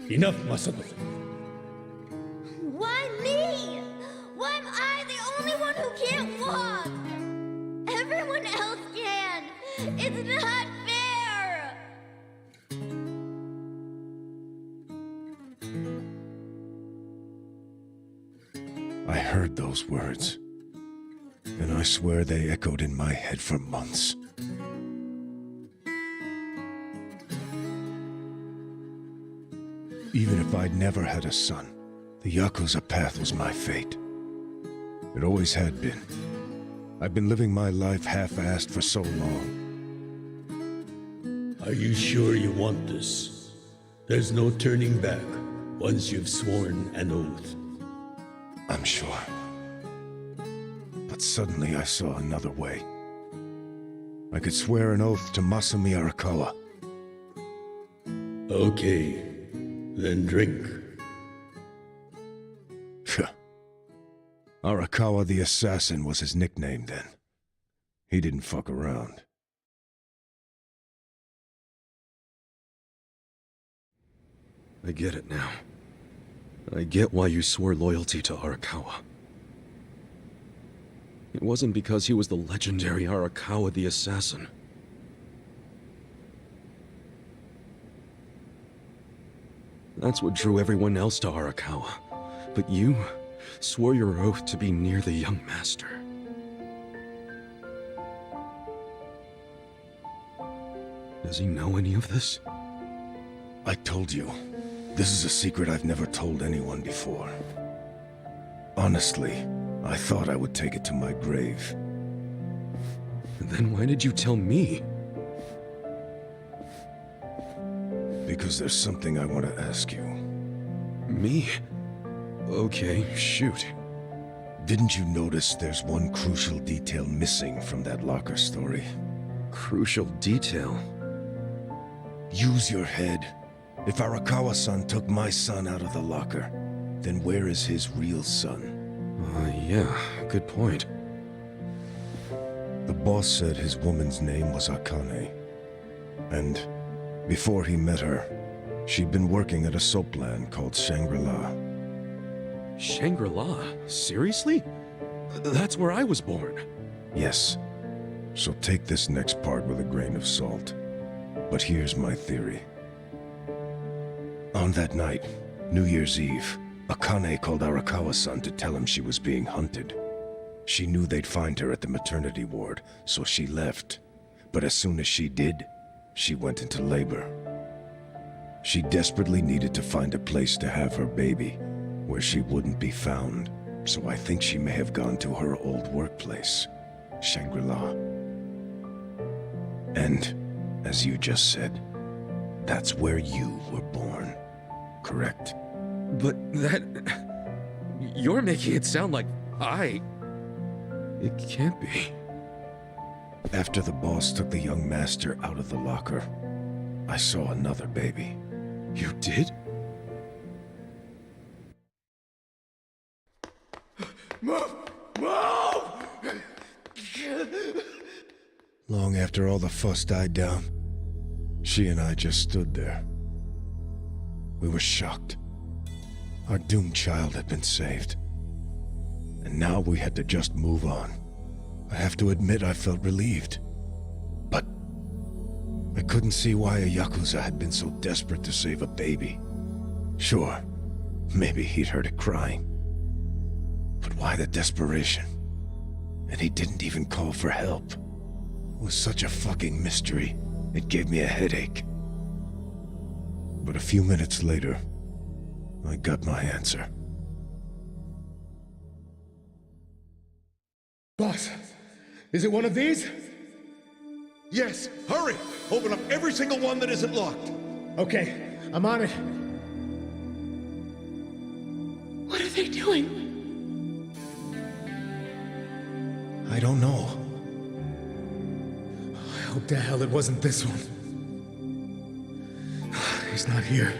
Enough, Masato. Why me? Why am I the only one who can't walk? Everyone else can. It's not fair. I heard those words, and I swear they echoed in my head for months. Even if I'd never had a son, the Yakuza path was my fate. It always had been. I've been living my life half-assed for so long. Are you sure you want this? There's no turning back once you've sworn an oath. I'm sure. But suddenly I saw another way. I could swear an oath to Masumi Arakawa. Okay, then drink. Arakawa the Assassin was his nickname then. He didn't fuck around. I get it now. I get why you swore loyalty to Arakawa. It wasn't because he was the legendary Arakawa the Assassin. That's what drew everyone else to Arakawa. But you swore your oath to be near the young master. Does he know any of this? I told you, this is a secret I've never told anyone before. Honestly, I thought I would take it to my grave. Then why did you tell me? Because there's something I want to ask you. Me? Okay, shoot. Didn't you notice there's one crucial detail missing from that locker story? Crucial detail? Use your head. If Arakawa-san took my son out of the locker, then where is his real son? Yeah, good point. The boss said his woman's name was Akane. And before he met her, she'd been working at a soapland called Shangri-La. Shangri-La? Seriously? That's where I was born. Yes. So take this next part with a grain of salt. But here's my theory. On that night, New Year's Eve, Akane called Arakawa-san to tell him she was being hunted. She knew they'd find her at the maternity ward, so she left. But as soon as she did, she went into labor. She desperately needed to find a place to have her baby, where she wouldn't be found. So I think she may have gone to her old workplace, Shangri-La. And, as you just said, that's where you were born, correct? But that... You're making it sound like I... It can't be. After the boss took the young master out of the locker, I saw another baby. You did? Move! Move! Long after all the fuss died down, she and I just stood there. We were shocked. Our doomed child had been saved. And now we had to just move on. I have to admit I felt relieved. But I couldn't see why a Yakuza had been so desperate to save a baby. Sure, maybe he'd heard it crying. But why the desperation? And he didn't even call for help. It was such a fucking mystery. It gave me a headache. But a few minutes later, I got my answer. Boss, is it one of these? Yes, hurry! Open up every single one that isn't locked. Okay, I'm on it. What are they doing? I don't know. I hope to hell it wasn't this one. He's not here.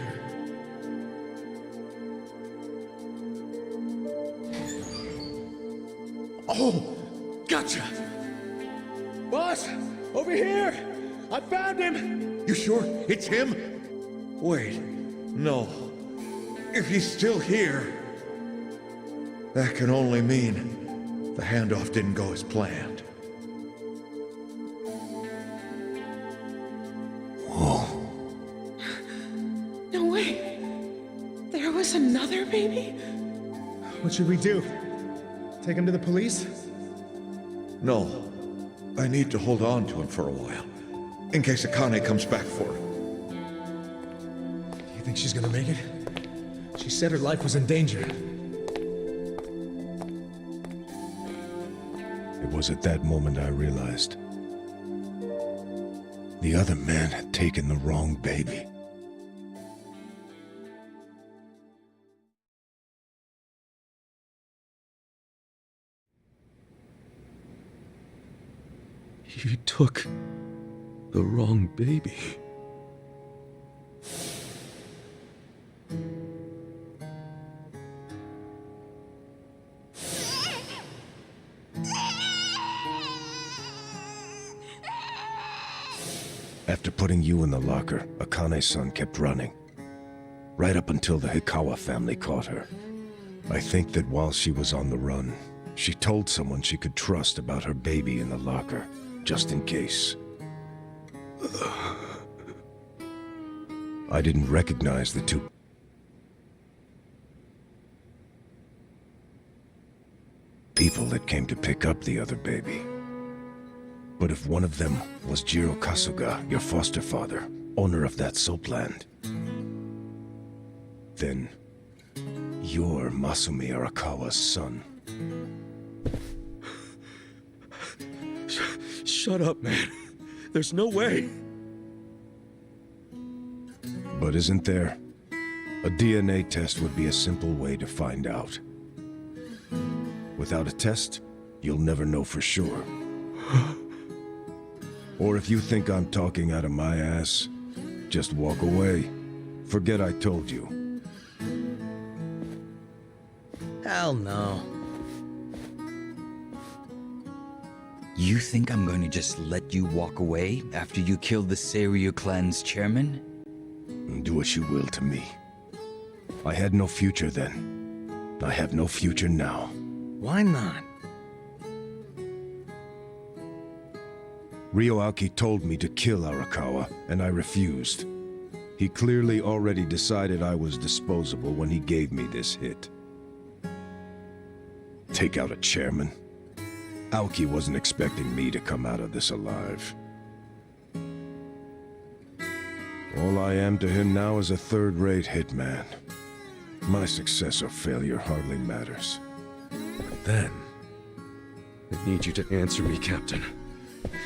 found him! You sure it's him? Wait, no. If he's still here, that can only mean the handoff didn't go as planned. Whoa. No way. There was another baby? What should we do? Take him to the police? No. I need to hold on to him for a while, in case Akane comes back for him. You think she's gonna make it? She said her life was in danger. It was at that moment I realized the other man had taken the wrong baby. You took the wrong baby. After putting you in the locker, Akane-san kept running. Right up until the Hikawa family caught her. I think that while she was on the run, she told someone she could trust about her baby in the locker, just in case. I didn't recognize the two people that came to pick up the other baby. But if one of them was Jiro Kasuga, your foster father, owner of that soap land, then you're Masumi Arakawa's son. Shut up, man. There's no way. But isn't there? A DNA test would be a simple way to find out. Without a test, you'll never know for sure. Or if you think I'm talking out of my ass, just walk away. Forget I told you. Hell no. You think I'm going to just let you walk away after you killed the Seiryu clan's chairman? Do what you will to me. I had no future then. I have no future now. Why not? Ryoaki told me to kill Arakawa, and I refused. He clearly already decided I was disposable when he gave me this hit. Take out a chairman? Aoki wasn't expecting me to come out of this alive. All I am to him now is a third-rate hitman. My success or failure hardly matters. But then, I need you to answer me, Captain.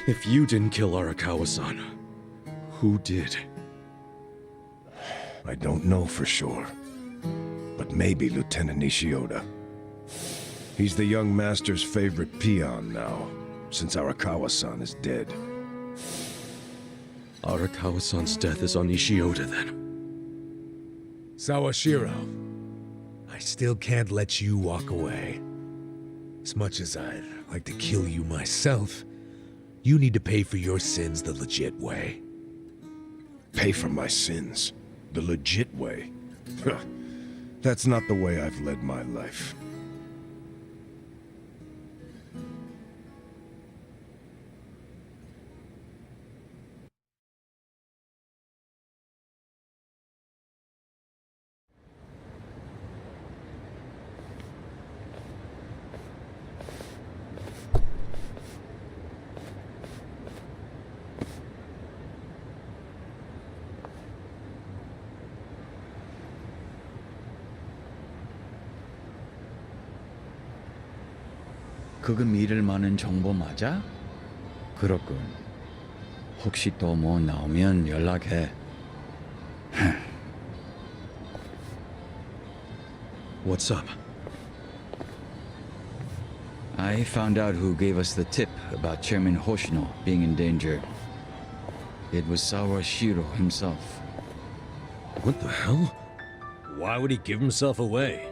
If you didn't kill Arakawa-san, who did? I don't know for sure. But maybe Lieutenant Nishioda. He's the young master's favorite peon now, since Arakawa-san is dead. Arakawa-san's death is on Nishioda, then. Sawashiro, I still can't let you walk away. As much as I'd like to kill you myself, you need to pay for your sins the legit way. Pay for my sins? The legit way? That's not the way I've led my life. 그거 믿을 만한 정보 맞아? 그렇군. 혹시 또 뭐 나오면 연락해. What's up? I found out who gave us the tip about Chairman Hoshino being in danger. It was Sawashiro himself. What the hell? Why would he give himself away?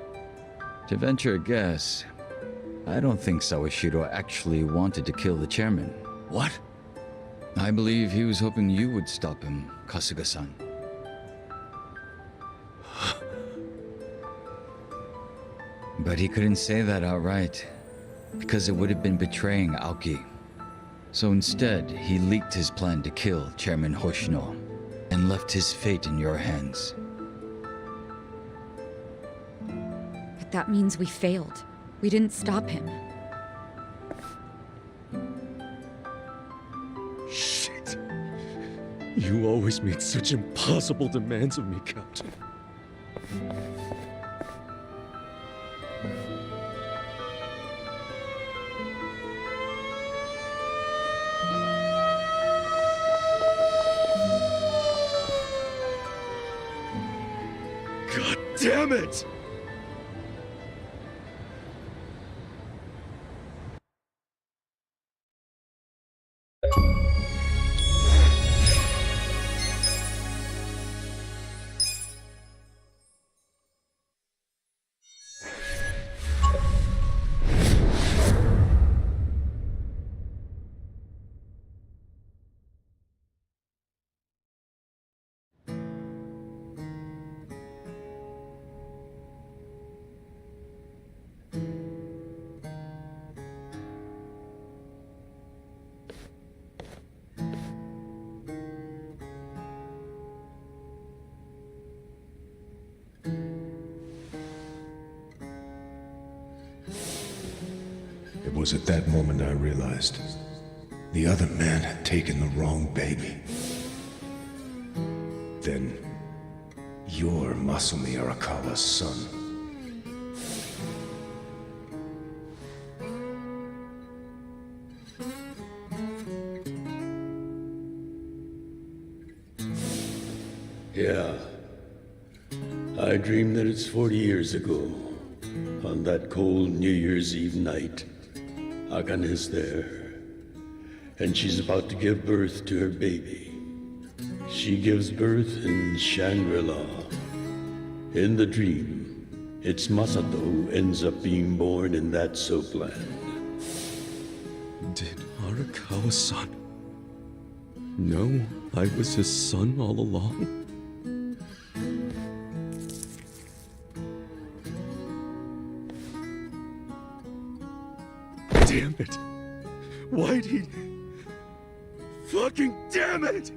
To venture a guess, I don't think Sawashiro actually wanted to kill the chairman. What? I believe he was hoping you would stop him, Kasuga-san. But he couldn't say that outright, because it would have been betraying Aoki. So instead, he leaked his plan to kill Chairman Hoshino, and left his fate in your hands. But that means we failed. We didn't stop him. Shit. You always made such impossible demands of me, Captain. God damn it! It was at that moment I realized the other man had taken the wrong baby. Then, you're Masumi Arakawa's son. Yeah. I dreamed that it's 40 years ago. On that cold New Year's Eve night, Akane's there. And she's about to give birth to her baby. She gives birth in Shangri-La. In the dream, it's Masato who ends up being born in that soapland. Did Arakawa-san know I was his son all along? Damn it! Why'd he... Fucking damn it!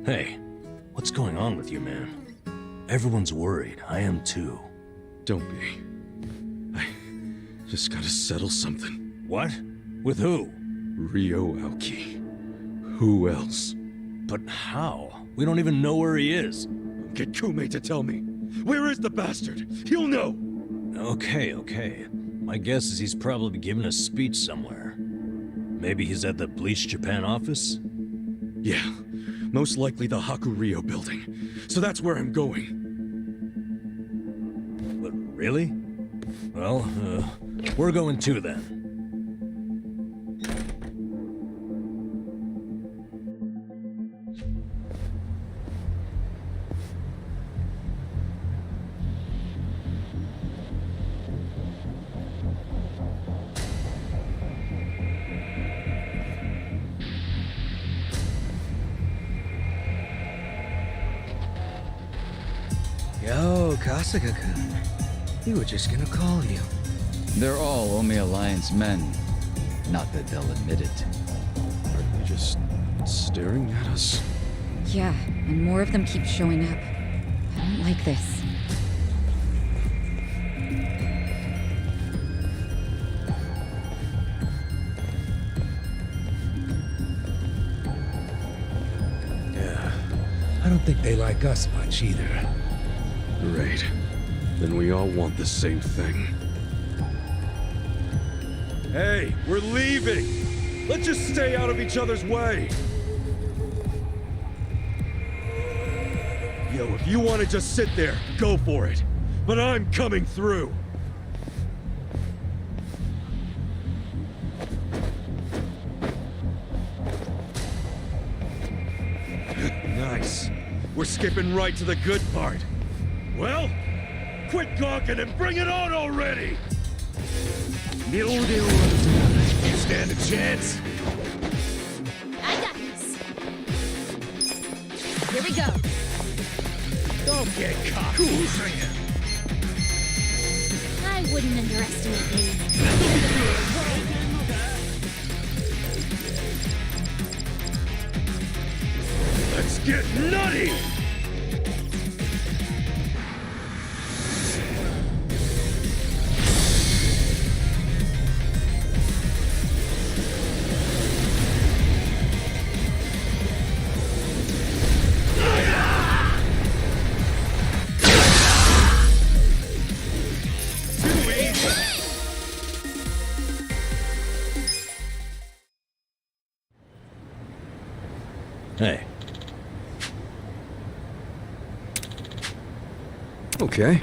Hey, what's going on with you, man? Everyone's worried. I am too. Don't be. I just gotta settle something. What? With who? Ryo Aoki. Who else? But how? We don't even know where he is. Get Kume to tell me. Where is the bastard? He'll know! Okay. My guess is he's probably giving a speech somewhere. Maybe he's at the Bleach Japan office? Yeah. Most likely the Hakuryo building. So that's where I'm going. But really? Well, we're going too then. Yo, Kasuga-kun. We were just gonna call you. They're all Omi Alliance men. Not that they'll admit it. Are they just staring at us? Yeah, and more of them keep showing up. I don't like this. Yeah, I don't think they like us much either. Great. Then we all want the same thing. Hey, we're leaving! Let's just stay out of each other's way! Yo, if you want to just sit there, go for it. But I'm coming through! Nice. We're skipping right to the good part. Well, quit gawking and bring it on already! You stand a chance? I got this. Here we go. Don't get cocky. I wouldn't underestimate me. Let's get nutty! Hey. Okay.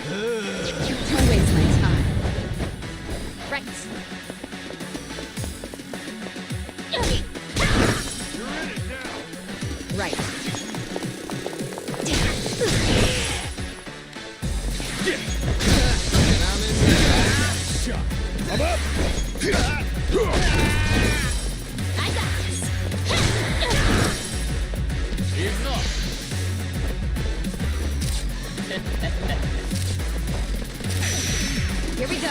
Don't waste my time. Right. Right. I'm up! I got this. Here we go.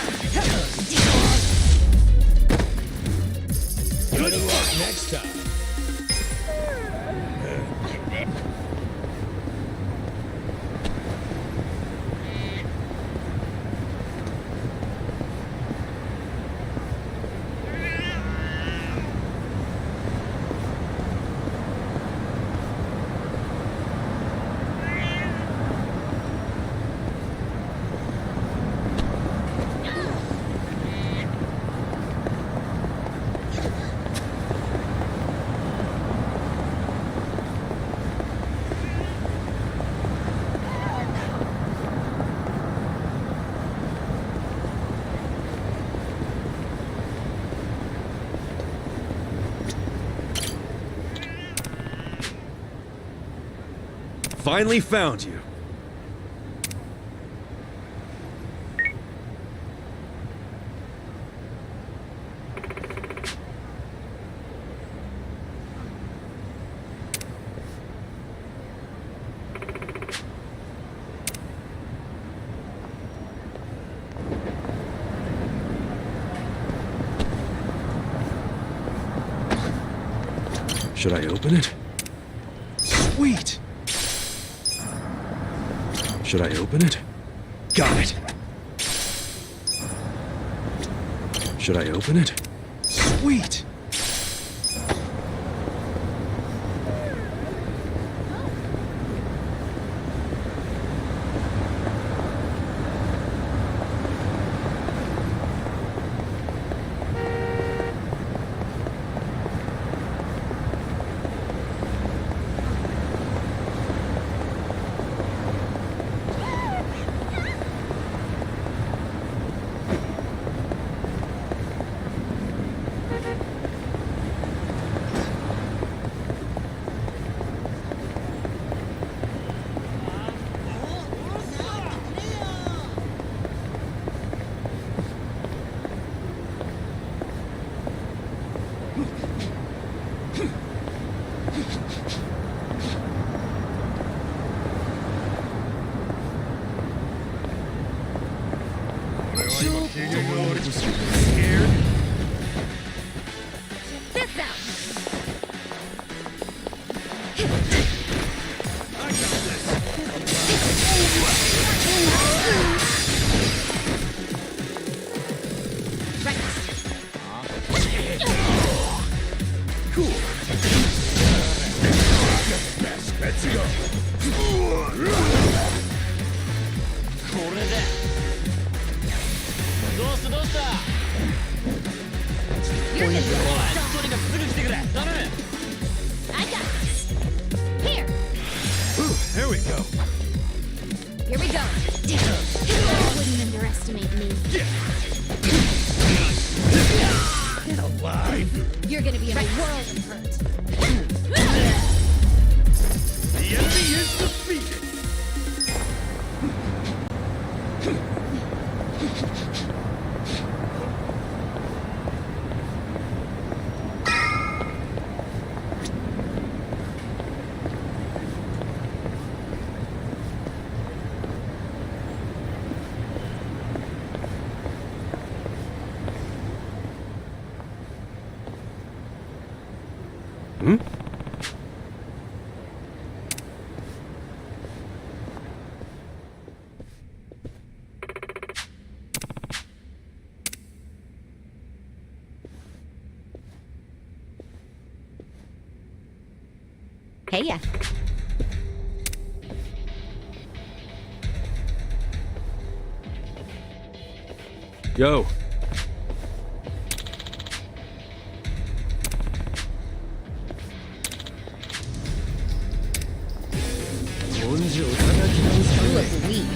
Good luck next time. Finally found you. Should I open it? Sweet! Should I open it? Got it! Should I open it? Sweet! Scared? This out! I got this. Cool. Let's go. You're gonna I got this. Here! Ooh, there we go. Here we go. Wouldn't underestimate me. Get alive. You're gonna be in a world of hurt. The enemy is defeated. Heya. Yo. You look weak.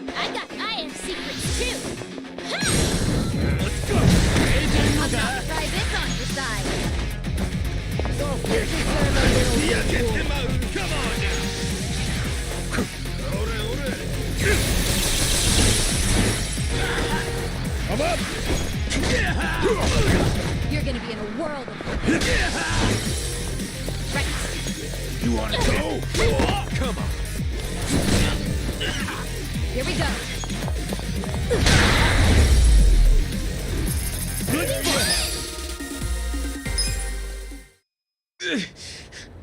I have secrets too. Let's go. I'll try this on your side. Yeah, get him out. Come on now. I'm up. You're gonna be in a world of You want to go? Come on. Here we go.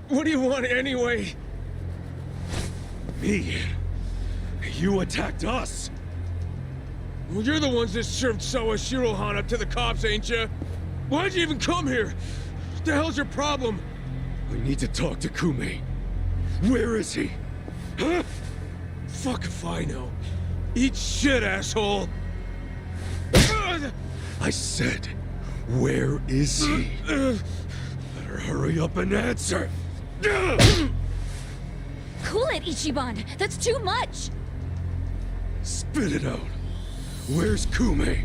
What do you want anyway? Me? You attacked us? Well, you're the ones that served Sawa Shirohan up to the cops, ain't you? Why'd you even come here? What the hell's your problem? I need to talk to Kume. Where is he? Huh? Fuck if I know. Eat shit, asshole! I said, where is he? Better hurry up and answer! Cool it, Ichiban. That's too much. Spit it out. Where's Kume?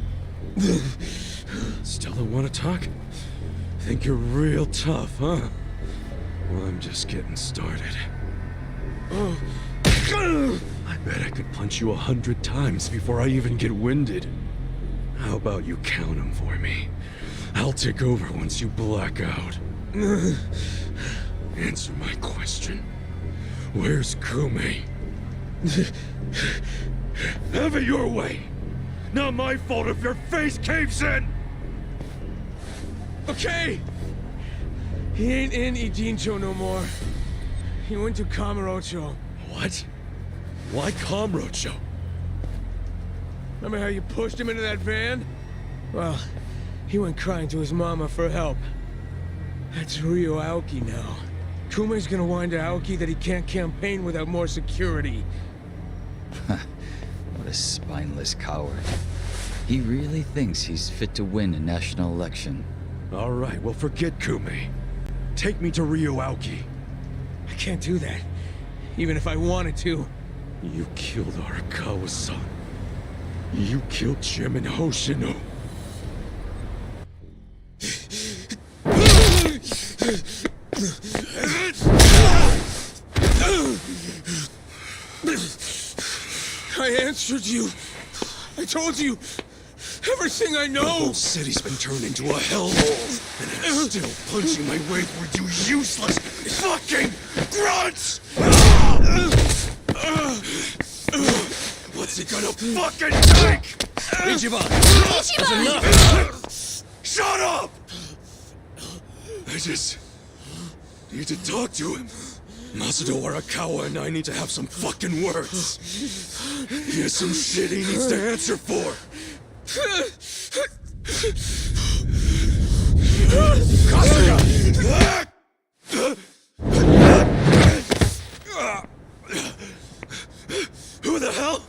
Still don't want to talk? Think you're real tough, huh? Well, I'm just getting started. I bet I could punch you 100 times before I even get winded. How about you count them for me? I'll take over once you black out. Answer my question. Where's Kume? Have it your way! Not my fault if your face caves in! Okay! He ain't in Ijincho no more. He went to Kamurocho. What? Why Kamurocho? Remember how you pushed him into that van? Well, he went crying to his mama for help. That's Ryo Aoki now. Kume's gonna whine to Aoki that he can't campaign without more security. What a spineless coward. He really thinks he's fit to win a national election. All right, well, forget Kume. Take me to Ryo Aoki. I can't do that. Even if I wanted to. You killed Arakawa-san. You killed Chairman Hoshino. I answered you. I told you everything I know. The whole city's been turned into a hellhole, and I'm still punching my way through you useless fucking grunts! What's he gonna fucking take? Ichiban! That's enough! Shut up! I just need to talk to him. Masudo Arakawa and I need to have some fucking words. He has some shit he needs to answer for. Kasuga! Who the hell?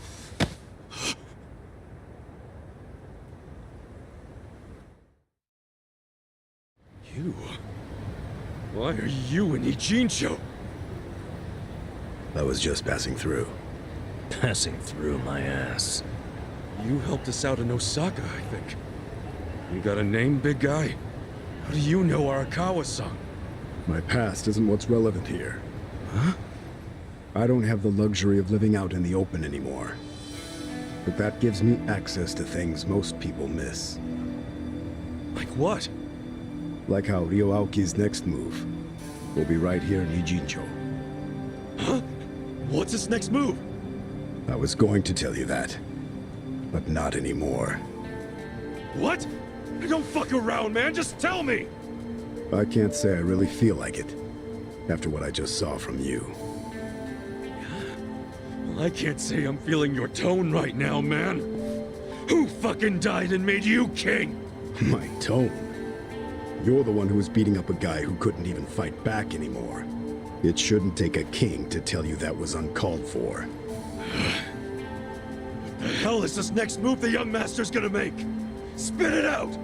You? Why are you in Ijincho? I was just passing through. Passing through my ass. You helped us out in Osaka, I think. You got a name, big guy? How do you know Arakawa-san? My past isn't what's relevant here. Huh? I don't have the luxury of living out in the open anymore. But that gives me access to things most people miss. Like what? Like how Ryo Aoki's next move will be right here in Ijincho. Huh? What's his next move? I was going to tell you that, but not anymore. What? Don't fuck around, man. Just tell me! I can't say I really feel like it, after what I just saw from you. Well, I can't say I'm feeling your tone right now, man. Who fucking died and made you king? My tone? You're the one who was beating up a guy who couldn't even fight back anymore. It shouldn't take a king to tell you that was uncalled for. What the hell is this next move the young master's gonna make? Spit it out!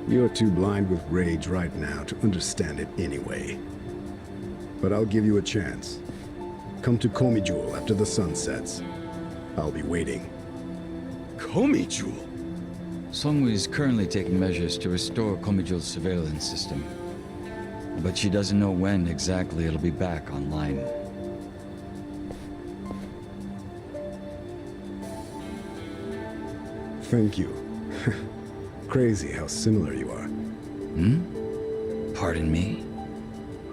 You're too blind with rage right now to understand it anyway. But I'll give you a chance. Come to Komi Jewel after the sun sets. I'll be waiting. Komi Jewel? Songwoo is currently taking measures to restore Komijul's surveillance system. But she doesn't know when exactly it'll be back online. Thank you. Crazy how similar you are. Hmm? Pardon me?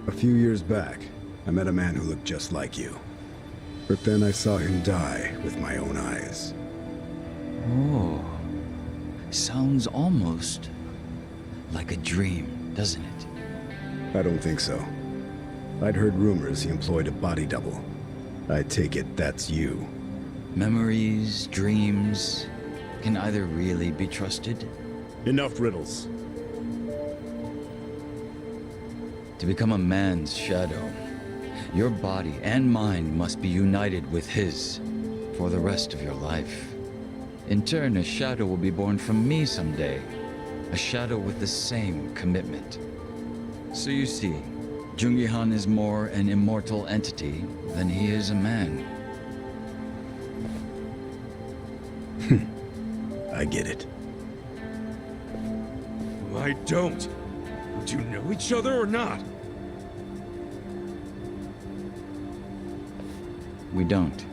A few years back, I met a man who looked just like you. But then I saw him die with my own eyes. Oh. Sounds almost like a dream, doesn't it? I don't think so. I'd heard rumors he employed a body double. I take it that's you. Memories, dreams, can either really be trusted? Enough riddles. To become a man's shadow, your body and mind must be united with his for the rest of your life. In turn, a shadow will be born from me someday. A shadow with the same commitment. So you see, Jungi-han is more an immortal entity than he is a man. I get it. I don't. Do you know each other or not? We don't.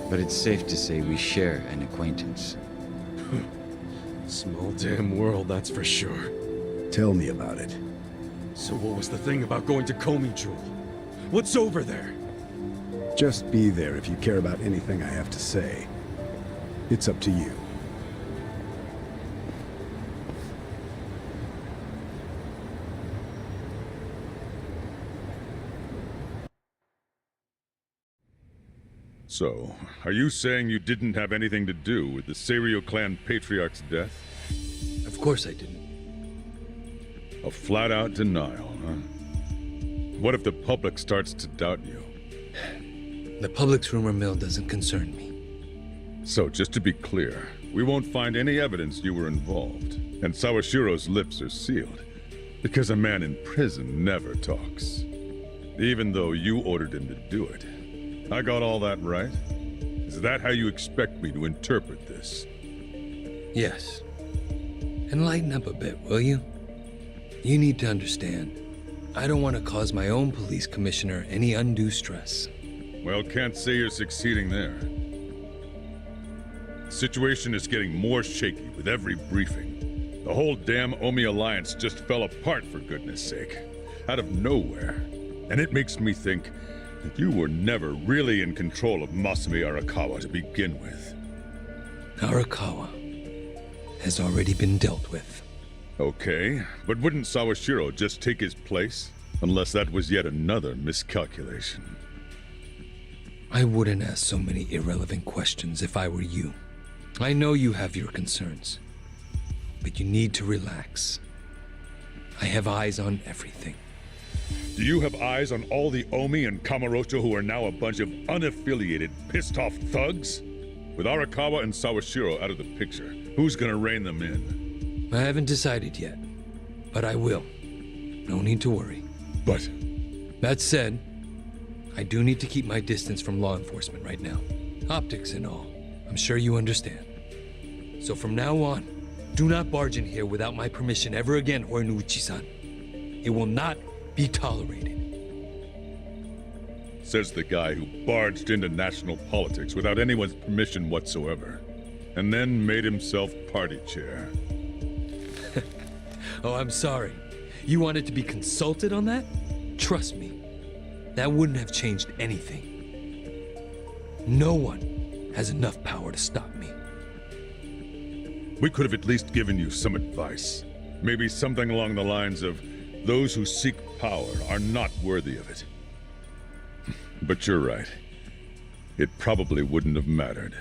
But it's safe to say we share an acquaintance. Small damn world, that's for sure. Tell me about it. So what was the thing about going to Komi Jewel? What's over there? Just be there if you care about anything I have to say. It's up to you. So, are you saying you didn't have anything to do with the Seiryu clan patriarch's death? Of course I didn't. A flat-out denial, huh? What if the public starts to doubt you? The public's rumor mill doesn't concern me. So, just to be clear, we won't find any evidence you were involved, and Sawashiro's lips are sealed, because a man in prison never talks. Even though you ordered him to do it. I got all that right? Is that how you expect me to interpret this? Yes. And lighten up a bit, will you? You need to understand, I don't want to cause my own police commissioner any undue stress. Well, can't say you're succeeding there. The situation is getting more shaky with every briefing. The whole damn Omi Alliance just fell apart, for goodness sake. Out of nowhere. And it makes me think that you were never really in control of Masumi Arakawa to begin with. Arakawa has already been dealt with. Okay, but wouldn't Sawashiro just take his place? Unless that was yet another miscalculation. I wouldn't ask so many irrelevant questions if I were you. I know you have your concerns, but you need to relax. I have eyes on everything. Do you have eyes on all the Omi and Kamurocho who are now a bunch of unaffiliated, pissed-off thugs? With Arakawa and Sawashiro out of the picture, who's gonna rein them in? I haven't decided yet, but I will. No need to worry. But... That said, I do need to keep my distance from law enforcement right now. Optics and all. I'm sure you understand. So from now on, do not barge in here without my permission ever again, Horinuchi-san. It will not be tolerated. Says the guy who barged into national politics without anyone's permission whatsoever, and then made himself party chair. Oh, I'm sorry. You wanted to be consulted on that? Trust me, that wouldn't have changed anything. No one has enough power to stop me. We could have at least given you some advice. Maybe something along the lines of, those who seek power are not worthy of it. But you're right. It probably wouldn't have mattered.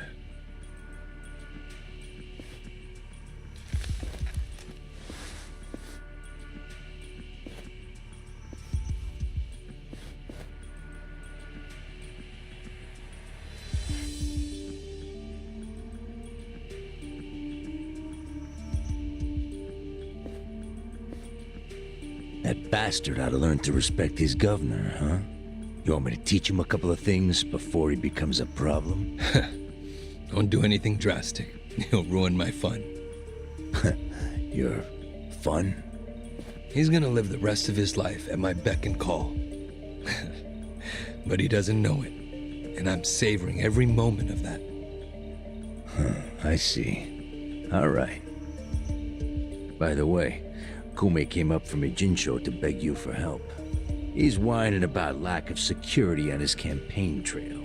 That bastard ought to learn to respect his governor, huh? You want me to teach him a couple of things before he becomes a problem? Don't do anything drastic. He'll ruin my fun. Your fun? He's gonna live the rest of his life at my beck and call. But he doesn't know it. And I'm savoring every moment of that. I see. All right. By the way, Kume came up from Ijincho to beg you for help. He's whining about lack of security on his campaign trail.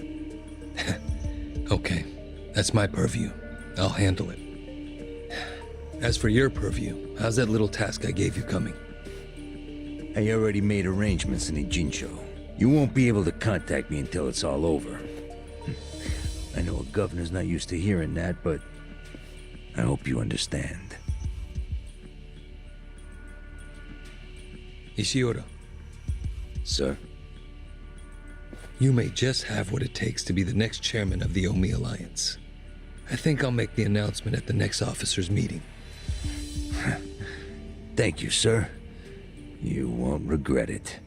Okay, that's my purview. I'll handle it. As for your purview, how's that little task I gave you coming? I already made arrangements in Ijincho. You won't be able to contact me until it's all over. I know a governor's not used to hearing that, but I hope you understand. Ishiura. Sir? You may just have what it takes to be the next chairman of the Omi Alliance. I think I'll make the announcement at the next officers' meeting. Thank you, sir. You won't regret it.